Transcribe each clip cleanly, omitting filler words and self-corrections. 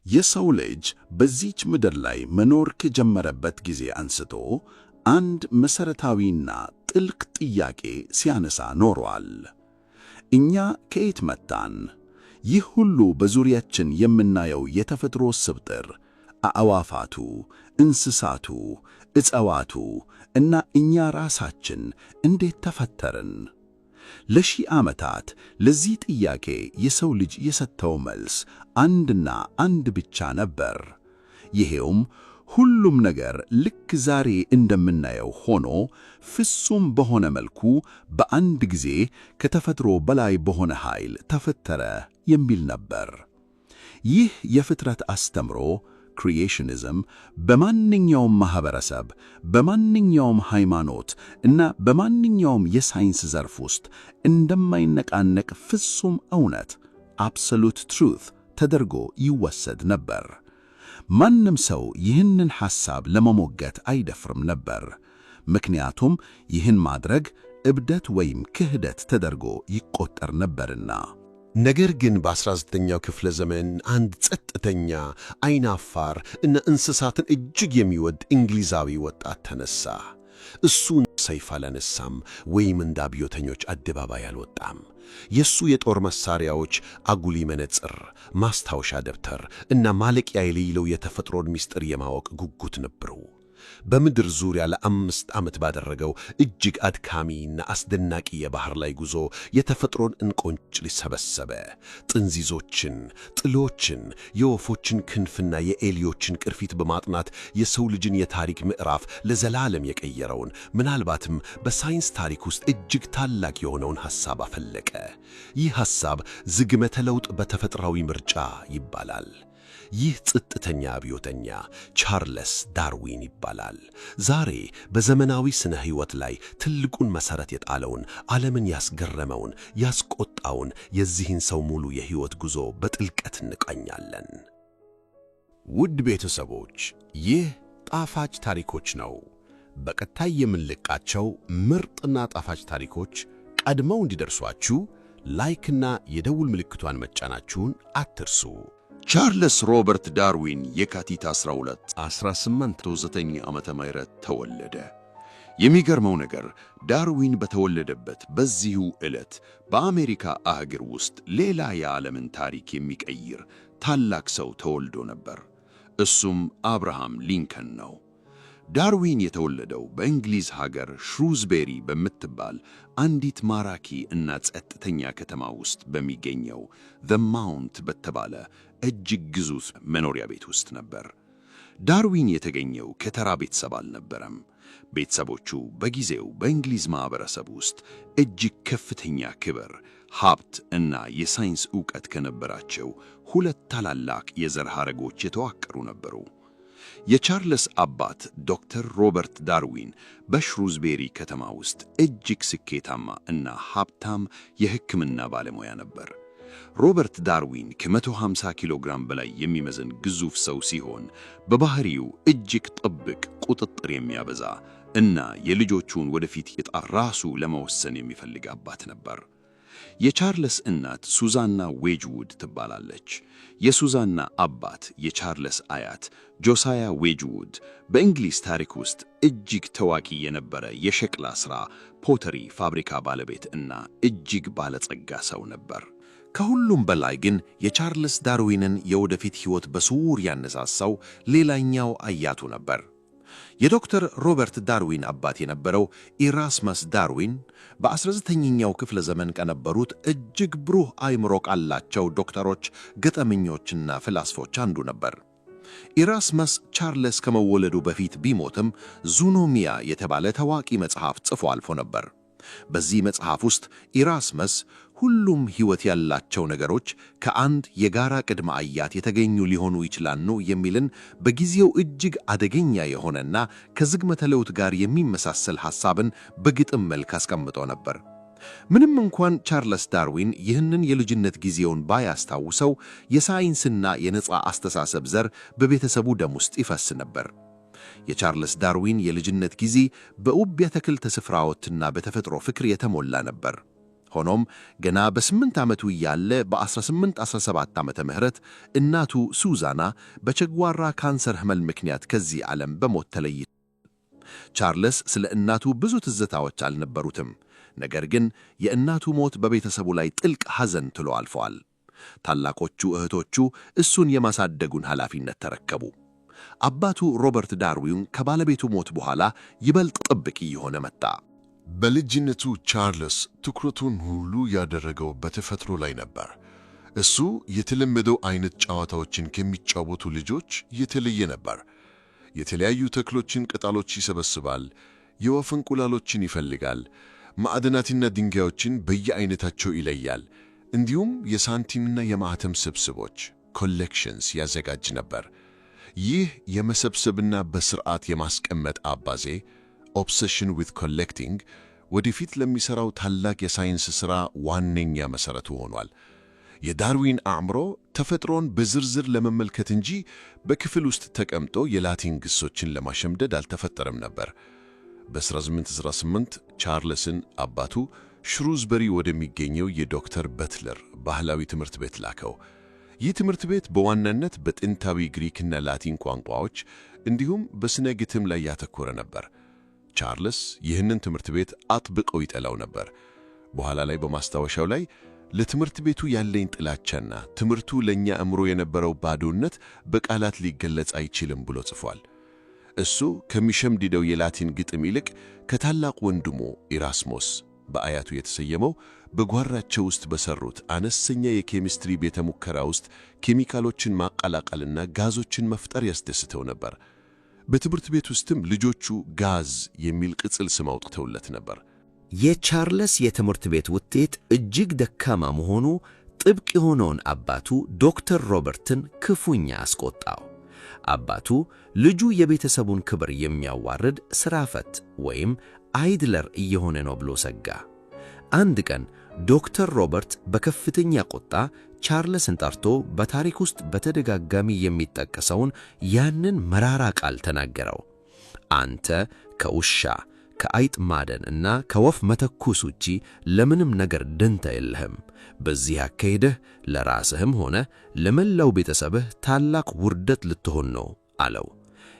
የሰው ልጅ በዚች ምድር ላይ መኖር ከጀመረበት ጊዜ አንስቶ አንድ መሠረታዊና ጥልቅ ጥያቄ ሲያነሳ ኖሯል። እኛ ከየት መጣን? ይህ ሁሉ በዙሪያችን የምናየው የተፈጥሮ ስብጥር፣ አዕዋፋቱ፣ እንስሳቱ፣ እጽዋቱ እና እኛ ራሳችን እንዴት ተፈጠርን? ለሺህ ዓመታት ለዚህ ጥያቄ የሰው ልጅ የሰጠው መልስ አንድና አንድ ብቻ ነበር። ይሄውም ሁሉም ነገር ልክ ዛሬ እንደምናየው ሆኖ ፍጹም በሆነ መልኩ በአንድ ጊዜ ከተፈጥሮ በላይ በሆነ ኃይል ተፈጠረ የሚል ነበር። ይህ የፍጥረት አስተምሮ ክሪኤሽኒዝም በማንኛውም ማህበረሰብ፣ በማንኛውም ሃይማኖት እና በማንኛውም የሳይንስ ዘርፍ ውስጥ እንደማይነቃነቅ ፍጹም እውነት አብሶሉት ትሩዝ ተደርጎ ይወሰድ ነበር። ማንም ሰው ይህንን ሐሳብ ለመሞገት አይደፍርም ነበር፣ ምክንያቱም ይህን ማድረግ እብደት ወይም ክህደት ተደርጎ ይቆጠር ነበርና። ነገር ግን በ19ኛው ክፍለ ዘመን አንድ ጸጥተኛ፣ አይናፋር እና እንስሳትን እጅግ የሚወድ እንግሊዛዊ ወጣት ተነሳ። እሱ ሰይፍ አላነሳም ወይም እንደ አብዮተኞች አደባባይ አልወጣም። የሱ የጦር መሳሪያዎች አጉሊ መነጽር፣ ማስታወሻ ደብተር እና ማለቂያ የሌለው የተፈጥሮን ምስጢር የማወቅ ጉጉት ነበሩ። በምድር ዙሪያ ለ5 ዓመት ባደረገው እጅግ አድካሚና አስደናቂ የባህር ላይ ጉዞ የተፈጥሮን እንቆንጭል ሰበሰበ። ጥንዚዞችን፣ ጥሎችን፣ የወፎችን ክንፍና የኤሊዮችን ቅርፊት በማጥናት የሰው ልጅን የታሪክ ምዕራፍ ለዘላለም የቀየረውን ምናልባትም በሳይንስ ታሪክ ውስጥ እጅግ ታላቅ የሆነውን ሐሳብ አፈለቀ። ይህ ሐሳብ ዝግመተ ለውጥ በተፈጥሯዊ ምርጫ ይባላል። ይህ ጸጥተኛ አብዮተኛ ቻርለስ ዳርዊን ይባላል። ዛሬ በዘመናዊ ስነ ሕይወት ላይ ትልቁን መሠረት የጣለውን፣ ዓለምን ያስገረመውን፣ ያስቆጣውን የዚህን ሰው ሙሉ የሕይወት ጉዞ በጥልቀት እንቃኛለን። ውድ ቤተሰቦች፣ ይህ ጣፋጭ ታሪኮች ነው። በቀጣይ የምንለቃቸው ምርጥና ጣፋጭ ታሪኮች ቀድመው እንዲደርሷችሁ ላይክና የደውል ምልክቷን መጫናችሁን አትርሱ። ቻርለስ ሮበርት ዳርዊን የካቲት 12 1809 ዓመተ ምህረት ተወለደ። የሚገርመው ነገር ዳርዊን በተወለደበት በዚሁ ዕለት በአሜሪካ አህጉር ውስጥ ሌላ የዓለምን ታሪክ የሚቀይር ታላቅ ሰው ተወልዶ ነበር። እሱም አብርሃም ሊንከን ነው። ዳርዊን የተወለደው በእንግሊዝ ሀገር ሽሩዝቤሪ በምትባል አንዲት ማራኪ እና ጸጥተኛ ከተማ ውስጥ በሚገኘው ዘ ማውንት በተባለ እጅግ ግዙፍ መኖሪያ ቤት ውስጥ ነበር። ዳርዊን የተገኘው ከተራ ቤተሰብ አልነበረም። ቤተሰቦቹ በጊዜው በእንግሊዝ ማህበረሰብ ውስጥ እጅግ ከፍተኛ ክብር፣ ሀብት እና የሳይንስ ዕውቀት ከነበራቸው ሁለት ታላላቅ የዘር ሐረጎች የተዋቀሩ ነበሩ። የቻርለስ አባት ዶክተር ሮበርት ዳርዊን በሽሩዝቤሪ ከተማ ውስጥ እጅግ ስኬታማ እና ሀብታም የሕክምና ባለሙያ ነበር። ሮበርት ዳርዊን ከ150 ኪሎ ግራም በላይ የሚመዝን ግዙፍ ሰው ሲሆን በባህሪው እጅግ ጥብቅ፣ ቁጥጥር የሚያበዛ እና የልጆቹን ወደፊት ዕጣ ራሱ ለመወሰን የሚፈልግ አባት ነበር። የቻርለስ እናት ሱዛና ዌጅውድ ትባላለች። የሱዛና አባት የቻርለስ አያት ጆሳያ ዌጅውድ በእንግሊዝ ታሪክ ውስጥ እጅግ ታዋቂ የነበረ የሸክላ ሥራ ፖተሪ ፋብሪካ ባለቤት እና እጅግ ባለጸጋ ሰው ነበር። ከሁሉም በላይ ግን የቻርለስ ዳርዊንን የወደፊት ሕይወት በስውር ያነሳሳው ሌላኛው አያቱ ነበር። የዶክተር ሮበርት ዳርዊን አባት የነበረው ኢራስመስ ዳርዊን በ19ኛው ክፍለ ዘመን ከነበሩት እጅግ ብሩህ አእምሮ ካላቸው ዶክተሮች፣ ገጠመኞችና ፍልስፎች አንዱ ነበር። ኢራስመስ ቻርለስ ከመወለዱ በፊት ቢሞትም ዙኖሚያ የተባለ ታዋቂ መጽሐፍ ጽፎ አልፎ ነበር። በዚህ መጽሐፍ ውስጥ ኢራስመስ ሁሉም ሕይወት ያላቸው ነገሮች ከአንድ የጋራ ቅድመ አያት የተገኙ ሊሆኑ ይችላሉ የሚልን በጊዜው እጅግ አደገኛ የሆነና ከዝግመተ ለውጥ ጋር የሚመሳሰል ሐሳብን በግጥም መልክ አስቀምጦ ነበር። ምንም እንኳን ቻርለስ ዳርዊን ይህንን የልጅነት ጊዜውን ባያስታውሰው፣ የሳይንስና የነጻ አስተሳሰብ ዘር በቤተሰቡ ደም ውስጥ ይፈስ ነበር። የቻርለስ ዳርዊን የልጅነት ጊዜ በውብ የአትክልት ስፍራዎችና በተፈጥሮ ፍቅር የተሞላ ነበር። ሆኖም ገና በ8 ዓመቱ እያለ በ1817 ዓመተ ምህረት እናቱ ሱዛና በጨጓራ ካንሰር ህመም ምክንያት ከዚህ ዓለም በሞት ተለይታ። ቻርልስ ስለ እናቱ ብዙ ትዝታዎች አልነበሩትም። ነገር ግን የእናቱ ሞት በቤተሰቡ ላይ ጥልቅ ሐዘን ጥሎ አልፈዋል። ታላቆቹ እህቶቹ እሱን የማሳደጉን ኃላፊነት ተረከቡ። አባቱ ሮበርት ዳርዊን ከባለቤቱ ሞት በኋላ ይበልጥ ጥብቅ እየሆነ መጣ። በልጅነቱ ቻርልስ ትኩረቱን ሁሉ ያደረገው በተፈጥሮ ላይ ነበር። እሱ የተለመደው አይነት ጨዋታዎችን ከሚጫወቱ ልጆች የተለየ ነበር። የተለያዩ ተክሎችን ቅጠሎች ይሰበስባል፣ የወፍ እንቁላሎችን ይፈልጋል፣ ማዕድናትና ድንጋዮችን በየአይነታቸው ይለያል። እንዲሁም የሳንቲምና የማህተም ስብስቦች ኮሌክሽንስ ያዘጋጅ ነበር። ይህ የመሰብሰብና በስርዓት የማስቀመጥ አባዜ ኦብሴሽን ዊዝ ኮሌክቲንግ ወደፊት ለሚሠራው ታላቅ የሳይንስ ሥራ ዋነኛ መሠረቱ ሆኗል። የዳርዊን አእምሮ ተፈጥሮን በዝርዝር ለመመልከት እንጂ በክፍል ውስጥ ተቀምጦ የላቲን ግሶችን ለማሸምደድ አልተፈጠረም ነበር። በ1818 ቻርልስን አባቱ ሽሩዝበሪ ወደሚገኘው የዶክተር በትለር ባህላዊ ትምህርት ቤት ላከው። ይህ ትምህርት ቤት በዋናነት በጥንታዊ ግሪክና ላቲን ቋንቋዎች እንዲሁም በሥነ ግጥም ላይ ያተኮረ ነበር። ቻርልስ ይህንን ትምህርት ቤት አጥብቆ ይጠላው ነበር። በኋላ ላይ በማስታወሻው ላይ ለትምህርት ቤቱ ያለኝ ጥላቻና ትምህርቱ ለእኛ አእምሮ የነበረው ባዶነት በቃላት ሊገለጽ አይችልም ብሎ ጽፏል። እሱ ከሚሸምድደው የላቲን ግጥም ይልቅ ከታላቅ ወንድሙ ኢራስሞስ በአያቱ የተሰየመው በጓራቸው ውስጥ በሰሩት አነስተኛ የኬሚስትሪ ቤተ ሙከራ ውስጥ ኬሚካሎችን ማቀላቀልና ጋዞችን መፍጠር ያስደስተው ነበር። በትምህርት ቤት ውስጥም ልጆቹ ጋዝ የሚል ቅጽል ስም አውጥተውለት ነበር። የቻርልስ የትምህርት ቤት ውጤት እጅግ ደካማ መሆኑ ጥብቅ የሆነውን አባቱ ዶክተር ሮበርትን ክፉኛ አስቆጣው። አባቱ ልጁ የቤተሰቡን ክብር የሚያዋርድ ሥራ ፈት ወይም አይድለር እየሆነ ነው ብሎ ሰጋ። አንድ ቀን ዶክተር ሮበርት በከፍተኛ ቁጣ ቻርልስን ጠርቶ በታሪክ ውስጥ በተደጋጋሚ የሚጠቀሰውን ያንን መራራ ቃል ተናገረው። አንተ ከውሻ ከአይጥ ማደን እና ከወፍ መተኩስ ውጪ ለምንም ነገር ደንታ የለህም። በዚህ አካሄድህ ለራስህም ሆነ ለመላው ቤተሰብህ ታላቅ ውርደት ልትሆን ነው አለው።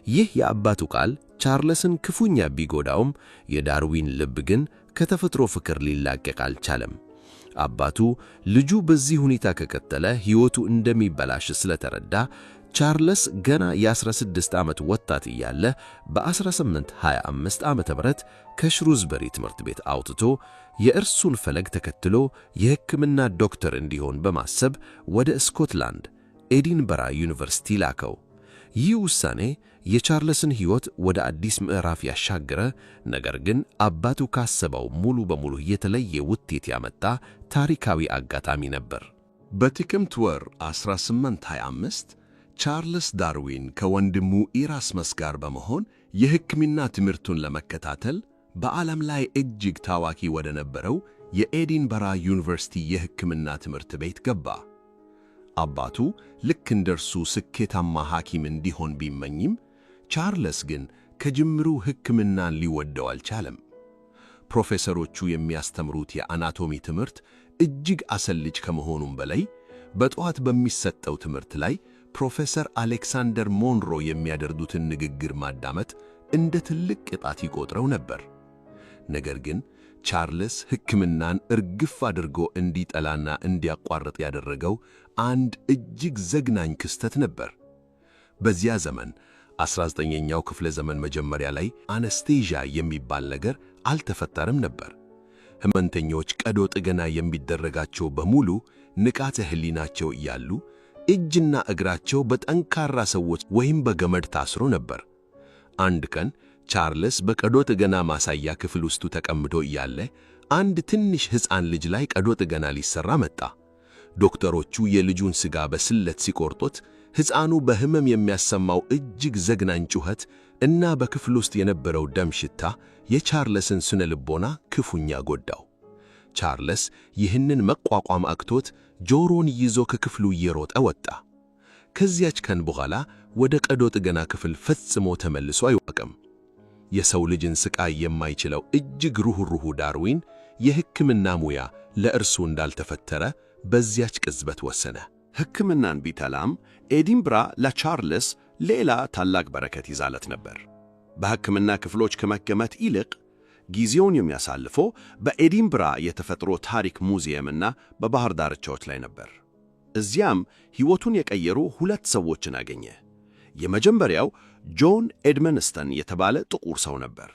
ይህ የአባቱ ቃል ቻርልስን ክፉኛ ቢጎዳውም የዳርዊን ልብ ግን ከተፈጥሮ ፍቅር ሊላቀቅ አልቻለም። አባቱ ልጁ በዚህ ሁኔታ ከቀጠለ ሕይወቱ እንደሚበላሽ ስለተረዳ ቻርልስ ገና የ16 ዓመት ወጣት እያለ በ1825 ዓመተ ምህረት ከሽሩዝበሪ ትምህርት ቤት አውጥቶ የእርሱን ፈለግ ተከትሎ የሕክምና ዶክተር እንዲሆን በማሰብ ወደ ስኮትላንድ ኤዲንበራ ዩኒቨርሲቲ ላከው። ይህ ውሳኔ የቻርልስን ሕይወት ወደ አዲስ ምዕራፍ ያሻገረ፣ ነገር ግን አባቱ ካሰበው ሙሉ በሙሉ የተለየ ውጤት ያመጣ ታሪካዊ አጋጣሚ ነበር። በጥቅምት ወር 1825 ቻርልስ ዳርዊን ከወንድሙ ኢራስመስ ጋር በመሆን የሕክምና ትምህርቱን ለመከታተል በዓለም ላይ እጅግ ታዋቂ ወደ ነበረው የኤዲንበራ ዩኒቨርሲቲ የሕክምና ትምህርት ቤት ገባ። አባቱ ልክ እንደርሱ ስኬታማ ሐኪም እንዲሆን ቢመኝም ቻርልስ ግን ከጅምሩ ሕክምናን ሊወደው አልቻለም። ፕሮፌሰሮቹ የሚያስተምሩት የአናቶሚ ትምህርት እጅግ አሰልች ከመሆኑም በላይ በጠዋት በሚሰጠው ትምህርት ላይ ፕሮፌሰር አሌክሳንደር ሞንሮ የሚያደርጉትን ንግግር ማዳመጥ እንደ ትልቅ ቅጣት ይቆጥረው ነበር። ነገር ግን ቻርልስ ሕክምናን እርግፍ አድርጎ እንዲጠላና እንዲያቋርጥ ያደረገው አንድ እጅግ ዘግናኝ ክስተት ነበር። በዚያ ዘመን 19ኛው ክፍለ ዘመን መጀመሪያ ላይ አነስቴዥያ የሚባል ነገር አልተፈጠረም ነበር። ሕመምተኞች ቀዶ ጥገና የሚደረጋቸው በሙሉ ንቃተ ሕሊናቸው እያሉ እጅና እግራቸው በጠንካራ ሰዎች ወይም በገመድ ታስሮ ነበር። አንድ ቀን ቻርልስ በቀዶ ጥገና ማሳያ ክፍል ውስጥ ተቀምጦ እያለ አንድ ትንሽ ሕፃን ልጅ ላይ ቀዶ ጥገና ሊሰራ መጣ። ዶክተሮቹ የልጁን ሥጋ በስለት ሲቆርጡት ሕፃኑ በሕመም የሚያሰማው እጅግ ዘግናኝ ጩኸት እና በክፍል ውስጥ የነበረው ደም ሽታ የቻርልስን ስነ ልቦና ክፉኛ ጎዳው። ቻርልስ ይህንን መቋቋም አቅቶት ጆሮን ይዞ ከክፍሉ እየሮጠ ወጣ። ከዚያች ቀን በኋላ ወደ ቀዶ ጥገና ክፍል ፈጽሞ ተመልሶ አይወቅም። የሰው ልጅን ስቃይ የማይችለው እጅግ ሩህሩህ ዳርዊን የሕክምና ሙያ ለእርሱ እንዳልተፈጠረ በዚያች ቅጽበት ወሰነ። ሕክምናን ቢጠላም ኤዲንብራ ለቻርልስ ሌላ ታላቅ በረከት ይዛለት ነበር። በሕክምና ክፍሎች ከመገመት ይልቅ ጊዜውን የሚያሳልፈው በኤዲንብራ የተፈጥሮ ታሪክ ሙዚየምና በባህር ዳርቻዎች ላይ ነበር። እዚያም ሕይወቱን የቀየሩ ሁለት ሰዎችን አገኘ። የመጀመሪያው ጆን ኤድመንስተን የተባለ ጥቁር ሰው ነበር።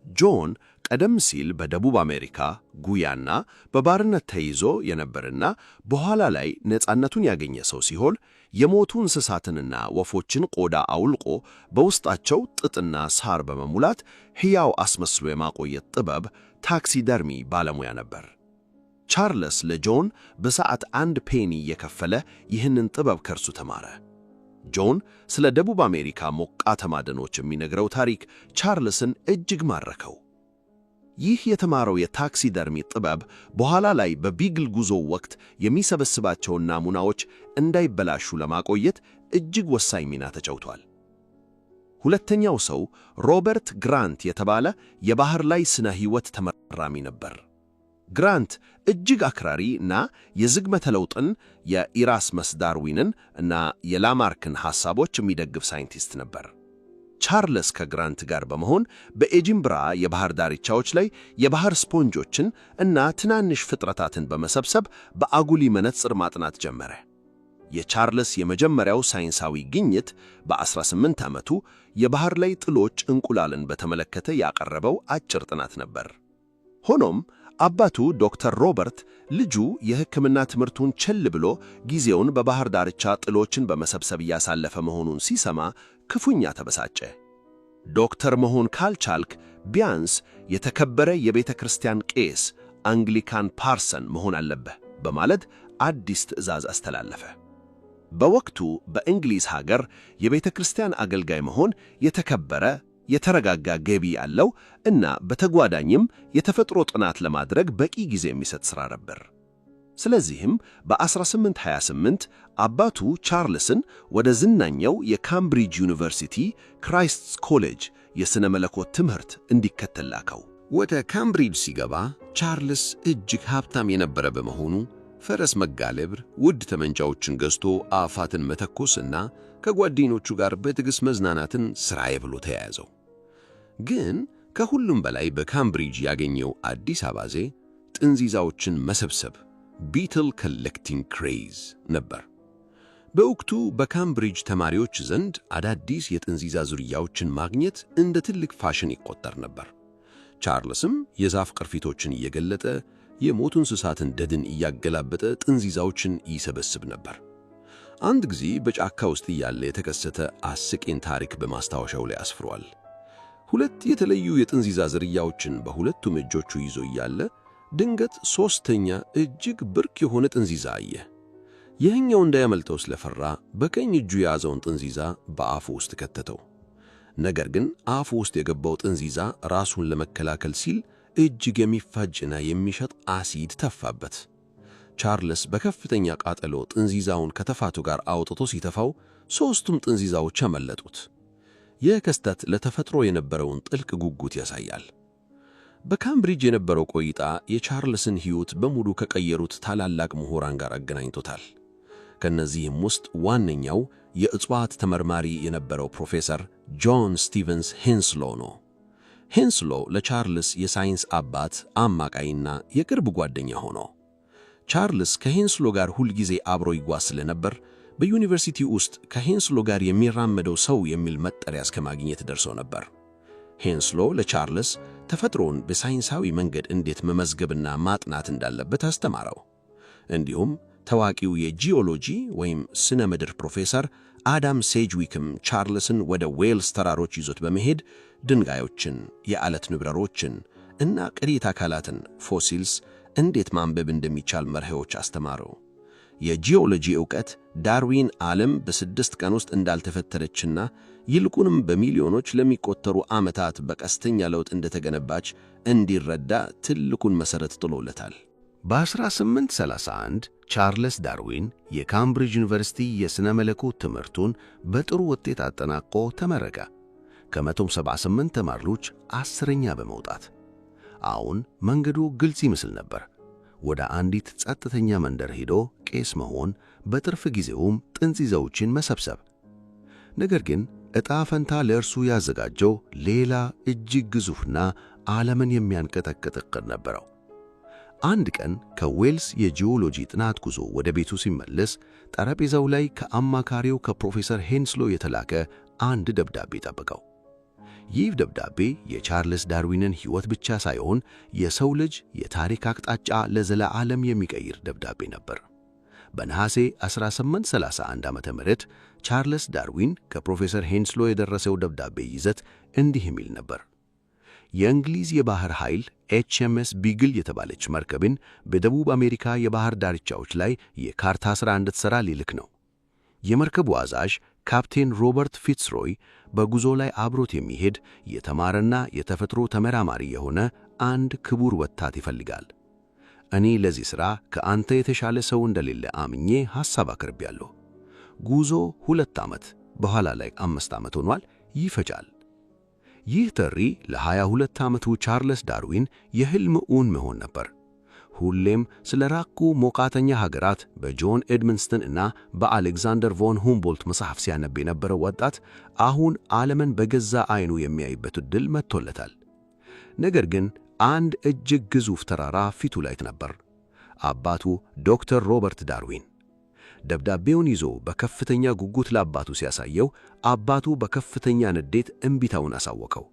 ጆን ቀደም ሲል በደቡብ አሜሪካ ጉያና በባርነት ተይዞ የነበርና በኋላ ላይ ነፃነቱን ያገኘ ሰው ሲሆን የሞቱ እንስሳትንና ወፎችን ቆዳ አውልቆ በውስጣቸው ጥጥና ሳር በመሙላት ሕያው አስመስሎ የማቆየት ጥበብ ታክሲደርሚ ባለሙያ ነበር። ቻርልስ ለጆን በሰዓት 1 ፔኒ እየከፈለ ይህንን ጥበብ ከርሱ ተማረ። ጆን ስለ ደቡብ አሜሪካ ሞቃታማ ደኖች የሚነግረው ታሪክ ቻርልስን እጅግ ማረከው። ይህ የተማረው የታክሲደርሚ ጥበብ በኋላ ላይ በቢግል ጉዞ ወቅት የሚሰበስባቸውን ናሙናዎች እንዳይበላሹ ለማቆየት እጅግ ወሳኝ ሚና ተጫውቷል። ሁለተኛው ሰው ሮበርት ግራንት የተባለ የባህር ላይ ስነ ሕይወት ተመራማሪ ነበር። ግራንት እጅግ አክራሪ እና የዝግመተ ለውጥን የኢራስመስ ዳርዊንን እና የላማርክን ሐሳቦች የሚደግፍ ሳይንቲስት ነበር። ቻርልስ ከግራንት ጋር በመሆን በኤዲንብራ የባህር ዳርቻዎች ላይ የባህር ስፖንጆችን እና ትናንሽ ፍጥረታትን በመሰብሰብ በአጉሊ መነጽር ማጥናት ጀመረ። የቻርልስ የመጀመሪያው ሳይንሳዊ ግኝት በ18 ዓመቱ የባህር ላይ ጥሎች እንቁላልን በተመለከተ ያቀረበው አጭር ጥናት ነበር። ሆኖም አባቱ ዶክተር ሮበርት ልጁ የሕክምና ትምህርቱን ቸል ብሎ ጊዜውን በባህር ዳርቻ ጥሎችን በመሰብሰብ እያሳለፈ መሆኑን ሲሰማ ክፉኛ ተበሳጨ። ዶክተር መሆን ካልቻልክ ቢያንስ የተከበረ የቤተ ክርስቲያን ቄስ አንግሊካን ፓርሰን መሆን አለብህ በማለት አዲስ ትዕዛዝ አስተላለፈ። በወቅቱ በእንግሊዝ ሀገር የቤተ ክርስቲያን አገልጋይ መሆን የተከበረ የተረጋጋ ገቢ ያለው እና በተጓዳኝም የተፈጥሮ ጥናት ለማድረግ በቂ ጊዜ የሚሰጥ ሥራ ነበር። ስለዚህም በ1828 አባቱ ቻርልስን ወደ ዝናኛው የካምብሪጅ ዩኒቨርሲቲ ክራይስትስ ኮሌጅ የሥነ መለኮት ትምህርት እንዲከተል ላከው። ወደ ካምብሪጅ ሲገባ ቻርልስ እጅግ ሀብታም የነበረ በመሆኑ ፈረስ መጋለብ፣ ውድ ጠመንጃዎችን ገዝቶ አፋትን መተኮስና ከጓደኞቹ ጋር በትዕግሥት መዝናናትን ሥራዬ ብሎ ተያያዘው። ግን ከሁሉም በላይ በካምብሪጅ ያገኘው አዲስ አባዜ ጥንዚዛዎችን መሰብሰብ ቢትል ኮሌክቲንግ ክሬዝ ነበር። በወቅቱ በካምብሪጅ ተማሪዎች ዘንድ አዳዲስ የጥንዚዛ ዝርያዎችን ማግኘት እንደ ትልቅ ፋሽን ይቆጠር ነበር። ቻርልስም የዛፍ ቅርፊቶችን እየገለጠ የሞቱ እንስሳትን ደድን እያገላበጠ ጥንዚዛዎችን ይሰበስብ ነበር። አንድ ጊዜ በጫካ ውስጥ እያለ የተከሰተ አስቂኝ ታሪክ በማስታወሻው ላይ አስፍሯል። ሁለት የተለዩ የጥንዚዛ ዝርያዎችን በሁለቱም እጆቹ ይዞ እያለ ድንገት ሦስተኛ እጅግ ብርቅ የሆነ ጥንዚዛ አየ። ይህኛው እንዳያመልጠው ስለፈራ በቀኝ እጁ የያዘውን ጥንዚዛ በአፉ ውስጥ ከተተው። ነገር ግን አፉ ውስጥ የገባው ጥንዚዛ ራሱን ለመከላከል ሲል እጅግ የሚፋጅና የሚሸጥ አሲድ ተፋበት። ቻርልስ በከፍተኛ ቃጠሎ ጥንዚዛውን ከተፋቱ ጋር አውጥቶ ሲተፋው ሦስቱም ጥንዚዛዎች አመለጡት። ይህ ክስተት ለተፈጥሮ የነበረውን ጥልቅ ጉጉት ያሳያል። በካምብሪጅ የነበረው ቆይታ የቻርልስን ሕይወት በሙሉ ከቀየሩት ታላላቅ ምሁራን ጋር አገናኝቶታል። ከነዚህም ውስጥ ዋነኛው የእጽዋት ተመርማሪ የነበረው ፕሮፌሰር ጆን ስቲቨንስ ሄንስሎ ነው። ሄንስሎ ለቻርልስ የሳይንስ አባት፣ አማካይና የቅርብ ጓደኛ ሆኖ ቻርልስ ከሄንስሎ ጋር ሁልጊዜ አብሮ ይጓዝ ስለነበር በዩኒቨርሲቲ ውስጥ ከሄንስሎ ጋር የሚራመደው ሰው የሚል መጠሪያ እስከ ማግኘት ደርሶ ነበር። ሄንስሎ ለቻርልስ ተፈጥሮን በሳይንሳዊ መንገድ እንዴት መመዝገብና ማጥናት እንዳለበት አስተማረው። እንዲሁም ታዋቂው የጂኦሎጂ ወይም ስነ ምድር ፕሮፌሰር አዳም ሴጅዊክም ቻርልስን ወደ ዌልስ ተራሮች ይዞት በመሄድ ድንጋዮችን፣ የዓለት ንብረሮችን እና ቅሪተ አካላትን ፎሲልስ እንዴት ማንበብ እንደሚቻል መርሆች አስተማረው። የጂኦሎጂ ዕውቀት ዳርዊን ዓለም በ6 ቀን ውስጥ እንዳልተፈጠረችና ይልቁንም በሚሊዮኖች ለሚቆጠሩ ዓመታት በቀስተኛ ለውጥ እንደተገነባች እንዲረዳ ትልቁን መሠረት ጥሎለታል። በ1831 ቻርልስ ዳርዊን የካምብሪጅ ዩኒቨርሲቲ የሥነ መለኮት ትምህርቱን በጥሩ ውጤት አጠናቆ ተመረቀ። ከ178 ተማሪዎች 10ኛ በመውጣት አሁን መንገዱ ግልጽ ይመስል ነበር። ወደ አንዲት ጸጥተኛ መንደር ሄዶ ቄስ መሆን፣ በትርፍ ጊዜውም ጥንዚዛዎችን መሰብሰብ። ነገር ግን ዕጣ ፈንታ ለእርሱ ያዘጋጀው ሌላ እጅግ ግዙፍና ዓለምን የሚያንቀጠቅጥ ዕቅድ ነበረው። አንድ ቀን ከዌልስ የጂኦሎጂ ጥናት ጉዞ ወደ ቤቱ ሲመለስ ጠረጴዛው ላይ ከአማካሪው ከፕሮፌሰር ሄንስሎ የተላከ አንድ ደብዳቤ ጠበቀው። ይህ ደብዳቤ የቻርልስ ዳርዊንን ሕይወት ብቻ ሳይሆን የሰው ልጅ የታሪክ አቅጣጫ ለዘላለም የሚቀይር ደብዳቤ ነበር። በነሐሴ 1831 ዓ.ም ቻርልስ ዳርዊን ከፕሮፌሰር ሄንስሎ የደረሰው ደብዳቤ ይዘት እንዲህ የሚል ነበር። የእንግሊዝ የባህር ኃይል HMS ቢግል የተባለች መርከብን በደቡብ አሜሪካ የባህር ዳርቻዎች ላይ የካርታ ሥራ እንድትሠራ ሊልክ ነው። የመርከቡ አዛዥ ካፕቴን ሮበርት ፊትስሮይ በጉዞ ላይ አብሮት የሚሄድ የተማረና የተፈጥሮ ተመራማሪ የሆነ አንድ ክቡር ወጣት ይፈልጋል። እኔ ለዚህ ሥራ ከአንተ የተሻለ ሰው እንደሌለ አምኜ ሐሳብ አቅርቤያለሁ። ጉዞ 2 ዓመት በኋላ ላይ 5 ዓመት ሆኗል ይፈጃል። ይህ ጥሪ ለ22 ዓመቱ ቻርልስ ዳርዊን የሕልም እውን መሆን ነበር። ሁሌም ስለ ራቁ ሞቃተኛ ሀገራት በጆን ኤድመንስተን እና በአሌክዛንደር ቮን ሁምቦልት መጽሐፍ ሲያነብ የነበረው ወጣት አሁን ዓለምን በገዛ ዓይኑ የሚያይበት ዕድል መጥቶለታል። ነገር ግን አንድ እጅግ ግዙፍ ተራራ ፊቱ ላይ ነበር። አባቱ ዶክተር ሮበርት ዳርዊን ደብዳቤውን ይዞ በከፍተኛ ጉጉት ለአባቱ ሲያሳየው አባቱ በከፍተኛ ንዴት እምቢታውን አሳወቀው።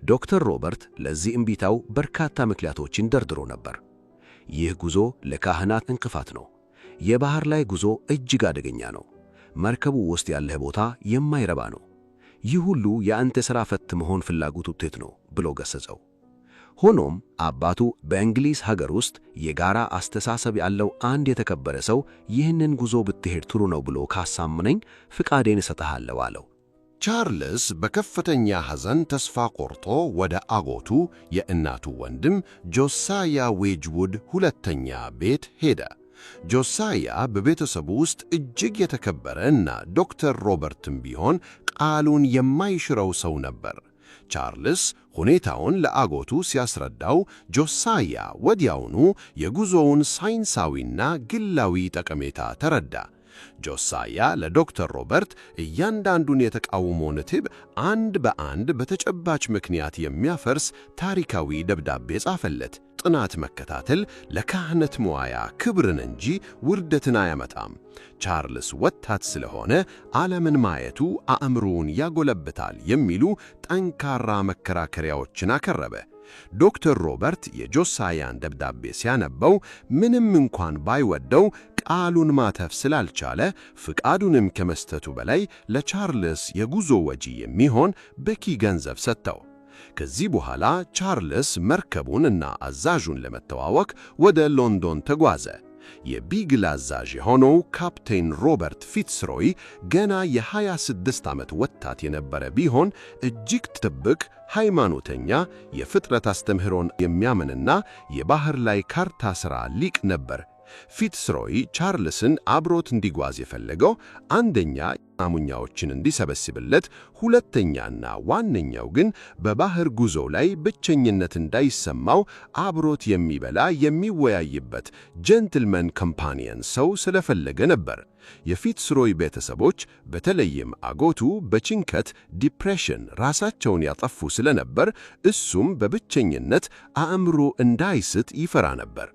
ዶክተር ሮበርት ለዚህ እምቢታው በርካታ ምክንያቶችን ደርድሮ ነበር። ይህ ጉዞ ለካህናት እንቅፋት ነው። የባህር ላይ ጉዞ እጅግ አደገኛ ነው። መርከቡ ውስጥ ያለህ ቦታ የማይረባ ነው። ይህ ሁሉ የአንተ ሥራ ፈት መሆን ፍላጎት ውጤት ነው ብሎ ገሰጸው። ሆኖም አባቱ በእንግሊዝ ሀገር ውስጥ የጋራ አስተሳሰብ ያለው አንድ የተከበረ ሰው ይህንን ጉዞ ብትሄድ ጥሩ ነው ብሎ ካሳመነኝ ፍቃዴን እሰጥሃለሁ አለው። ቻርልስ በከፍተኛ ሐዘን ተስፋ ቆርጦ ወደ አጎቱ የእናቱ ወንድም ጆሳያ ዌጅውድ ሁለተኛ ቤት ሄደ። ጆሳያ በቤተሰቡ ውስጥ እጅግ የተከበረ እና ዶክተር ሮበርትም ቢሆን ቃሉን የማይሽረው ሰው ነበር። ቻርልስ ሁኔታውን ለአጎቱ ሲያስረዳው ጆሳያ ወዲያውኑ የጉዞውን ሳይንሳዊና ግላዊ ጠቀሜታ ተረዳ። ጆሳያ ለዶክተር ሮበርት እያንዳንዱን የተቃውሞ ነጥብ አንድ በአንድ በተጨባጭ ምክንያት የሚያፈርስ ታሪካዊ ደብዳቤ ጻፈለት። ጥናት መከታተል ለካህነት ሙያ ክብርን እንጂ ውርደትን አያመጣም። ቻርልስ ወጣት ስለሆነ ዓለምን ማየቱ አእምሮውን ያጎለብታል የሚሉ ጠንካራ መከራከሪያዎችን አቀረበ። ዶክተር ሮበርት የጆሳያን ደብዳቤ ሲያነበው ምንም እንኳን ባይወደው ቃሉን ማተፍ ስላልቻለ ፍቃዱንም ከመስጠቱ በላይ ለቻርልስ የጉዞ ወጪ የሚሆን በቂ ገንዘብ ሰጠው። ከዚህ በኋላ ቻርልስ መርከቡን እና አዛዡን ለመተዋወቅ ወደ ሎንዶን ተጓዘ። የቢግል አዛዥ የሆነው ካፕቴን ሮበርት ፊትስሮይ ገና የ26 ዓመት ወጣት የነበረ ቢሆን እጅግ ጥብቅ፣ ሃይማኖተኛ፣ የፍጥረት አስተምህሮን የሚያምንና የባህር ላይ ካርታ ሥራ ሊቅ ነበር። ፊትስሮይ ቻርልስን አብሮት እንዲጓዝ የፈለገው አንደኛ ናሙኛዎችን እንዲሰበስብለት፣ ሁለተኛና ዋነኛው ግን በባህር ጉዞ ላይ ብቸኝነት እንዳይሰማው አብሮት የሚበላ የሚወያይበት ጀንትልመን ኮምፓኒየን ሰው ስለፈለገ ነበር። የፊትስሮይ ቤተሰቦች በተለይም አጎቱ በጭንቀት ዲፕሬሽን ራሳቸውን ያጠፉ ስለነበር እሱም በብቸኝነት አእምሮ እንዳይስት ይፈራ ነበር።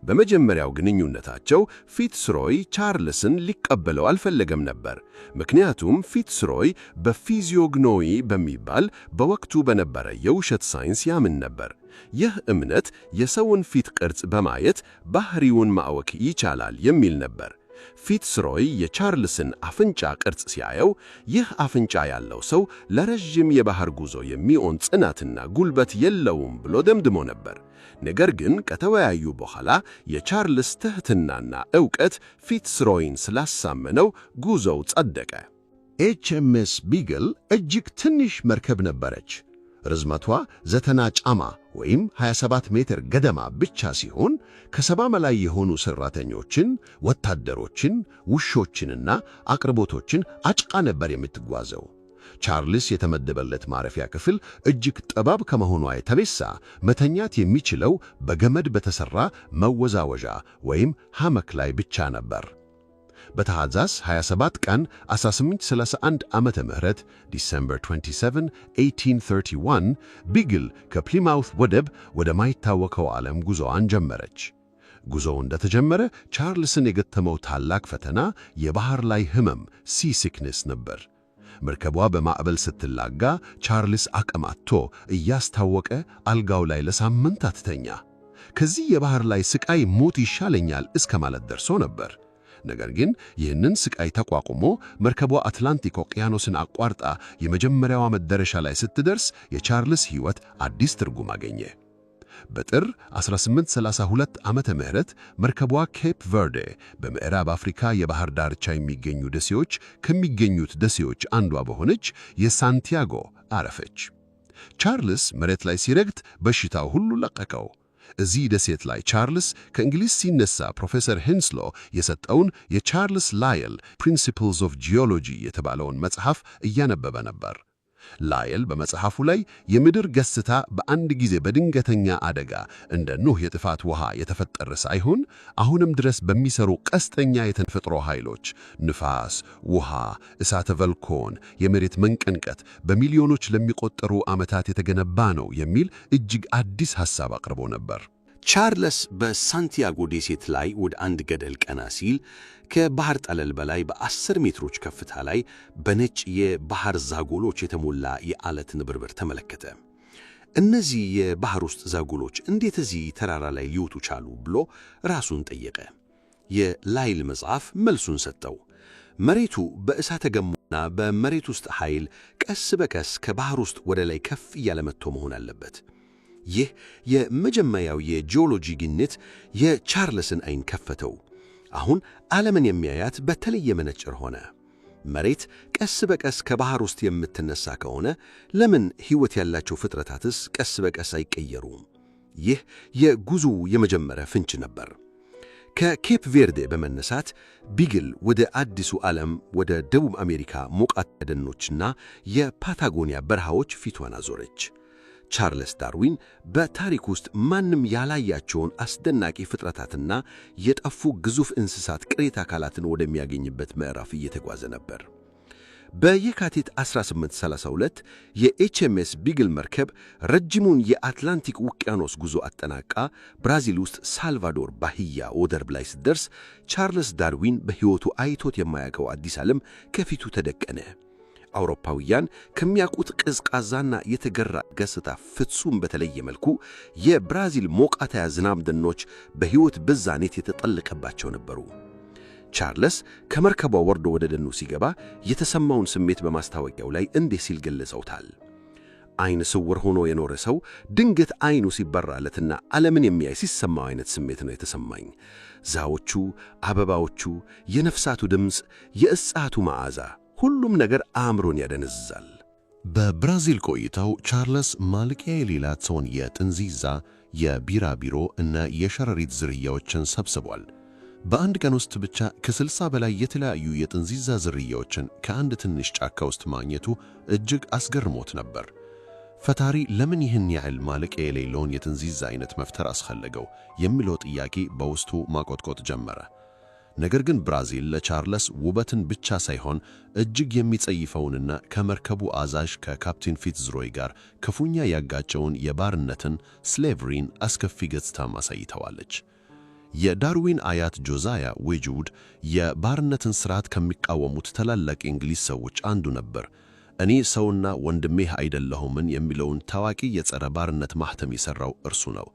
በመጀመሪያው ግንኙነታቸው ፊትስሮይ ቻርልስን ሊቀበለው አልፈለገም ነበር። ምክንያቱም ፊትስሮይ በፊዚዮግኖሚ በሚባል በወቅቱ በነበረ የውሸት ሳይንስ ያምን ነበር። ይህ እምነት የሰውን ፊት ቅርጽ በማየት ባህሪውን ማወቅ ይቻላል የሚል ነበር። ፊትስሮይ የቻርልስን አፍንጫ ቅርጽ ሲያየው ይህ አፍንጫ ያለው ሰው ለረጅም የባህር ጉዞ የሚሆን ጽናትና ጉልበት የለውም ብሎ ደምድሞ ነበር። ነገር ግን ከተወያዩ በኋላ የቻርልስ ትሕትናና ዕውቀት ፊትስሮይን ስላሳመነው ጉዞው ጸደቀ። HMS ቢግል እጅግ ትንሽ መርከብ ነበረች። ርዝመቷ 90 ጫማ ወይም 27 ሜትር ገደማ ብቻ ሲሆን ከ70 በላይ የሆኑ ሠራተኞችን፣ ወታደሮችን፣ ውሾችንና አቅርቦቶችን አጭቃ ነበር የምትጓዘው። ቻርልስ የተመደበለት ማረፊያ ክፍል እጅግ ጠባብ ከመሆኗ የተነሳ መተኛት የሚችለው በገመድ በተሠራ መወዛወዣ ወይም ሐመክ ላይ ብቻ ነበር። በታኅሳስ 27 ቀን 1831 ዓመተ ምህረት ዲሴምበር 27 1831 ቢግል ከፕሊማውት ወደብ ወደ ማይታወቀው ዓለም ጉዞዋን ጀመረች። ጉዞው እንደተጀመረ ቻርልስን የገጠመው ታላቅ ፈተና የባህር ላይ ሕመም ሲ ሲክነስ ነበር። መርከቧ በማዕበል ስትላጋ ቻርልስ አቅም አጥቶ እያስታወቀ አልጋው ላይ ለሳምንታት ተኛ። ከዚህ የባህር ላይ ስቃይ ሞት ይሻለኛል እስከ ማለት ደርሶ ነበር። ነገር ግን ይህንን ስቃይ ተቋቁሞ መርከቧ አትላንቲክ ውቅያኖስን አቋርጣ የመጀመሪያዋ መዳረሻ ላይ ስትደርስ የቻርልስ ሕይወት አዲስ ትርጉም አገኘ። በጥር 1832 ዓመተ ምህረት መርከቧ ኬፕ ቨርዴ በምዕራብ አፍሪካ የባህር ዳርቻ የሚገኙ ደሴዎች ከሚገኙት ደሴዎች አንዷ በሆነች የሳንቲያጎ አረፈች። ቻርልስ መሬት ላይ ሲረግጥ በሽታው ሁሉ ለቀቀው። እዚህ ደሴት ላይ ቻርልስ ከእንግሊዝ ሲነሳ ፕሮፌሰር ሄንስሎ የሰጠውን የቻርልስ ላየል ፕሪንሲፕልስ ኦፍ ጂኦሎጂ የተባለውን መጽሐፍ እያነበበ ነበር። ላየል በመጽሐፉ ላይ የምድር ገጽታ በአንድ ጊዜ በድንገተኛ አደጋ እንደ ኖህ የጥፋት ውሃ የተፈጠረ ሳይሆን አሁንም ድረስ በሚሰሩ ቀስተኛ የተፈጥሮ ኃይሎች ንፋስ፣ ውሃ፣ እሳተ ቮልካኖ፣ የመሬት መንቀጥቀጥ በሚሊዮኖች ለሚቆጠሩ ዓመታት የተገነባ ነው የሚል እጅግ አዲስ ሐሳብ አቅርቦ ነበር። ቻርልስ በሳንቲያጎ ደሴት ላይ ወደ አንድ ገደል ቀና ሲል ከባህር ጠለል በላይ በ10 ሜትሮች ከፍታ ላይ በነጭ የባህር ዛጎሎች የተሞላ የዓለት ንብርብር ተመለከተ። እነዚህ የባህር ውስጥ ዛጎሎች እንዴት እዚህ ተራራ ላይ ሊወጡ ቻሉ ብሎ ራሱን ጠየቀ። የላይል መጽሐፍ መልሱን ሰጠው። መሬቱ በእሳተ ገሞና በመሬት ውስጥ ኃይል ቀስ በቀስ ከባህር ውስጥ ወደ ላይ ከፍ እያለ መጥቶ መሆን አለበት። ይህ የመጀመሪያው የጂኦሎጂ ግኝት የቻርልስን ዓይን ከፈተው። አሁን ዓለምን የሚያያት በተለየ መነጽር ሆነ። መሬት ቀስ በቀስ ከባህር ውስጥ የምትነሳ ከሆነ ለምን ሕይወት ያላቸው ፍጥረታትስ ቀስ በቀስ አይቀየሩም? ይህ የጉዞ የመጀመሪያ ፍንጭ ነበር። ከኬፕ ቬርዴ በመነሳት ቢግል ወደ አዲሱ ዓለም ወደ ደቡብ አሜሪካ ሞቃት ደኖችና የፓታጎኒያ በረሃዎች ፊቷን አዞረች። ቻርልስ ዳርዊን በታሪክ ውስጥ ማንም ያላያቸውን አስደናቂ ፍጥረታትና የጠፉ ግዙፍ እንስሳት ቅሪተ አካላትን ወደሚያገኝበት ምዕራፍ እየተጓዘ ነበር። በየካቲት 1832 የኤችኤምኤስ ቢግል መርከብ ረጅሙን የአትላንቲክ ውቅያኖስ ጉዞ አጠናቃ ብራዚል ውስጥ ሳልቫዶር ባሂያ ወደብ ላይ ስትደርስ ቻርልስ ዳርዊን በሕይወቱ አይቶት የማያውቀው አዲስ ዓለም ከፊቱ ተደቀነ። አውሮፓውያን ከሚያውቁት ቀዝቃዛና የተገራ ገጽታ ፍጹም በተለየ መልኩ የብራዚል ሞቃታማ ዝናብ ደኖች በሕይወት ብዛኔት የተጠለቀባቸው ነበሩ። ቻርልስ ከመርከቧ ወርዶ ወደ ደኑ ሲገባ የተሰማውን ስሜት በማስታወቂያው ላይ እንዲህ ሲል ገለጸውታል። ዓይነ ስውር ሆኖ የኖረ ሰው ድንገት ዓይኑ ሲበራለትና ዓለምን የሚያይ ሲሰማው አይነት ስሜት ነው የተሰማኝ። ዛዎቹ፣ አበባዎቹ፣ የነፍሳቱ ድምፅ፣ የእጽዋቱ መዓዛ፣ ሁሉም ነገር አእምሮን ያደነዝዛል። በብራዚል ቆይታው ቻርልስ ማለቂያ የሌላቸውን የጥንዚዛ፣ የቢራቢሮ እና የሸረሪት ዝርያዎችን ሰብስቧል። በአንድ ቀን ውስጥ ብቻ ከ60 በላይ የተለያዩ የጥንዚዛ ዝርያዎችን ከአንድ ትንሽ ጫካ ውስጥ ማግኘቱ እጅግ አስገርሞት ነበር። ፈጣሪ ለምን ይህን ያህል ማለቂያ የሌለውን የጥንዚዛ አይነት መፍጠር አስፈለገው የሚለው ጥያቄ በውስጡ ማቆጥቆጥ ጀመረ። ነገር ግን ብራዚል ለቻርልስ ውበትን ብቻ ሳይሆን እጅግ የሚጸይፈውንና ከመርከቡ አዛዥ ከካፕቴን ፊትዝሮይ ጋር ክፉኛ ያጋጨውን የባርነትን ስሌቨሪን አስከፊ ገጽታ ማሳይተዋለች። የዳርዊን አያት ጆዛያ ዌጅውድ የባርነትን ሥርዓት ከሚቃወሙት ታላላቅ የእንግሊዝ ሰዎች አንዱ ነበር። እኔ ሰውና ወንድሜህ አይደለሁምን የሚለውን ታዋቂ የጸረ ባርነት ማህተም የሠራው እርሱ ነው።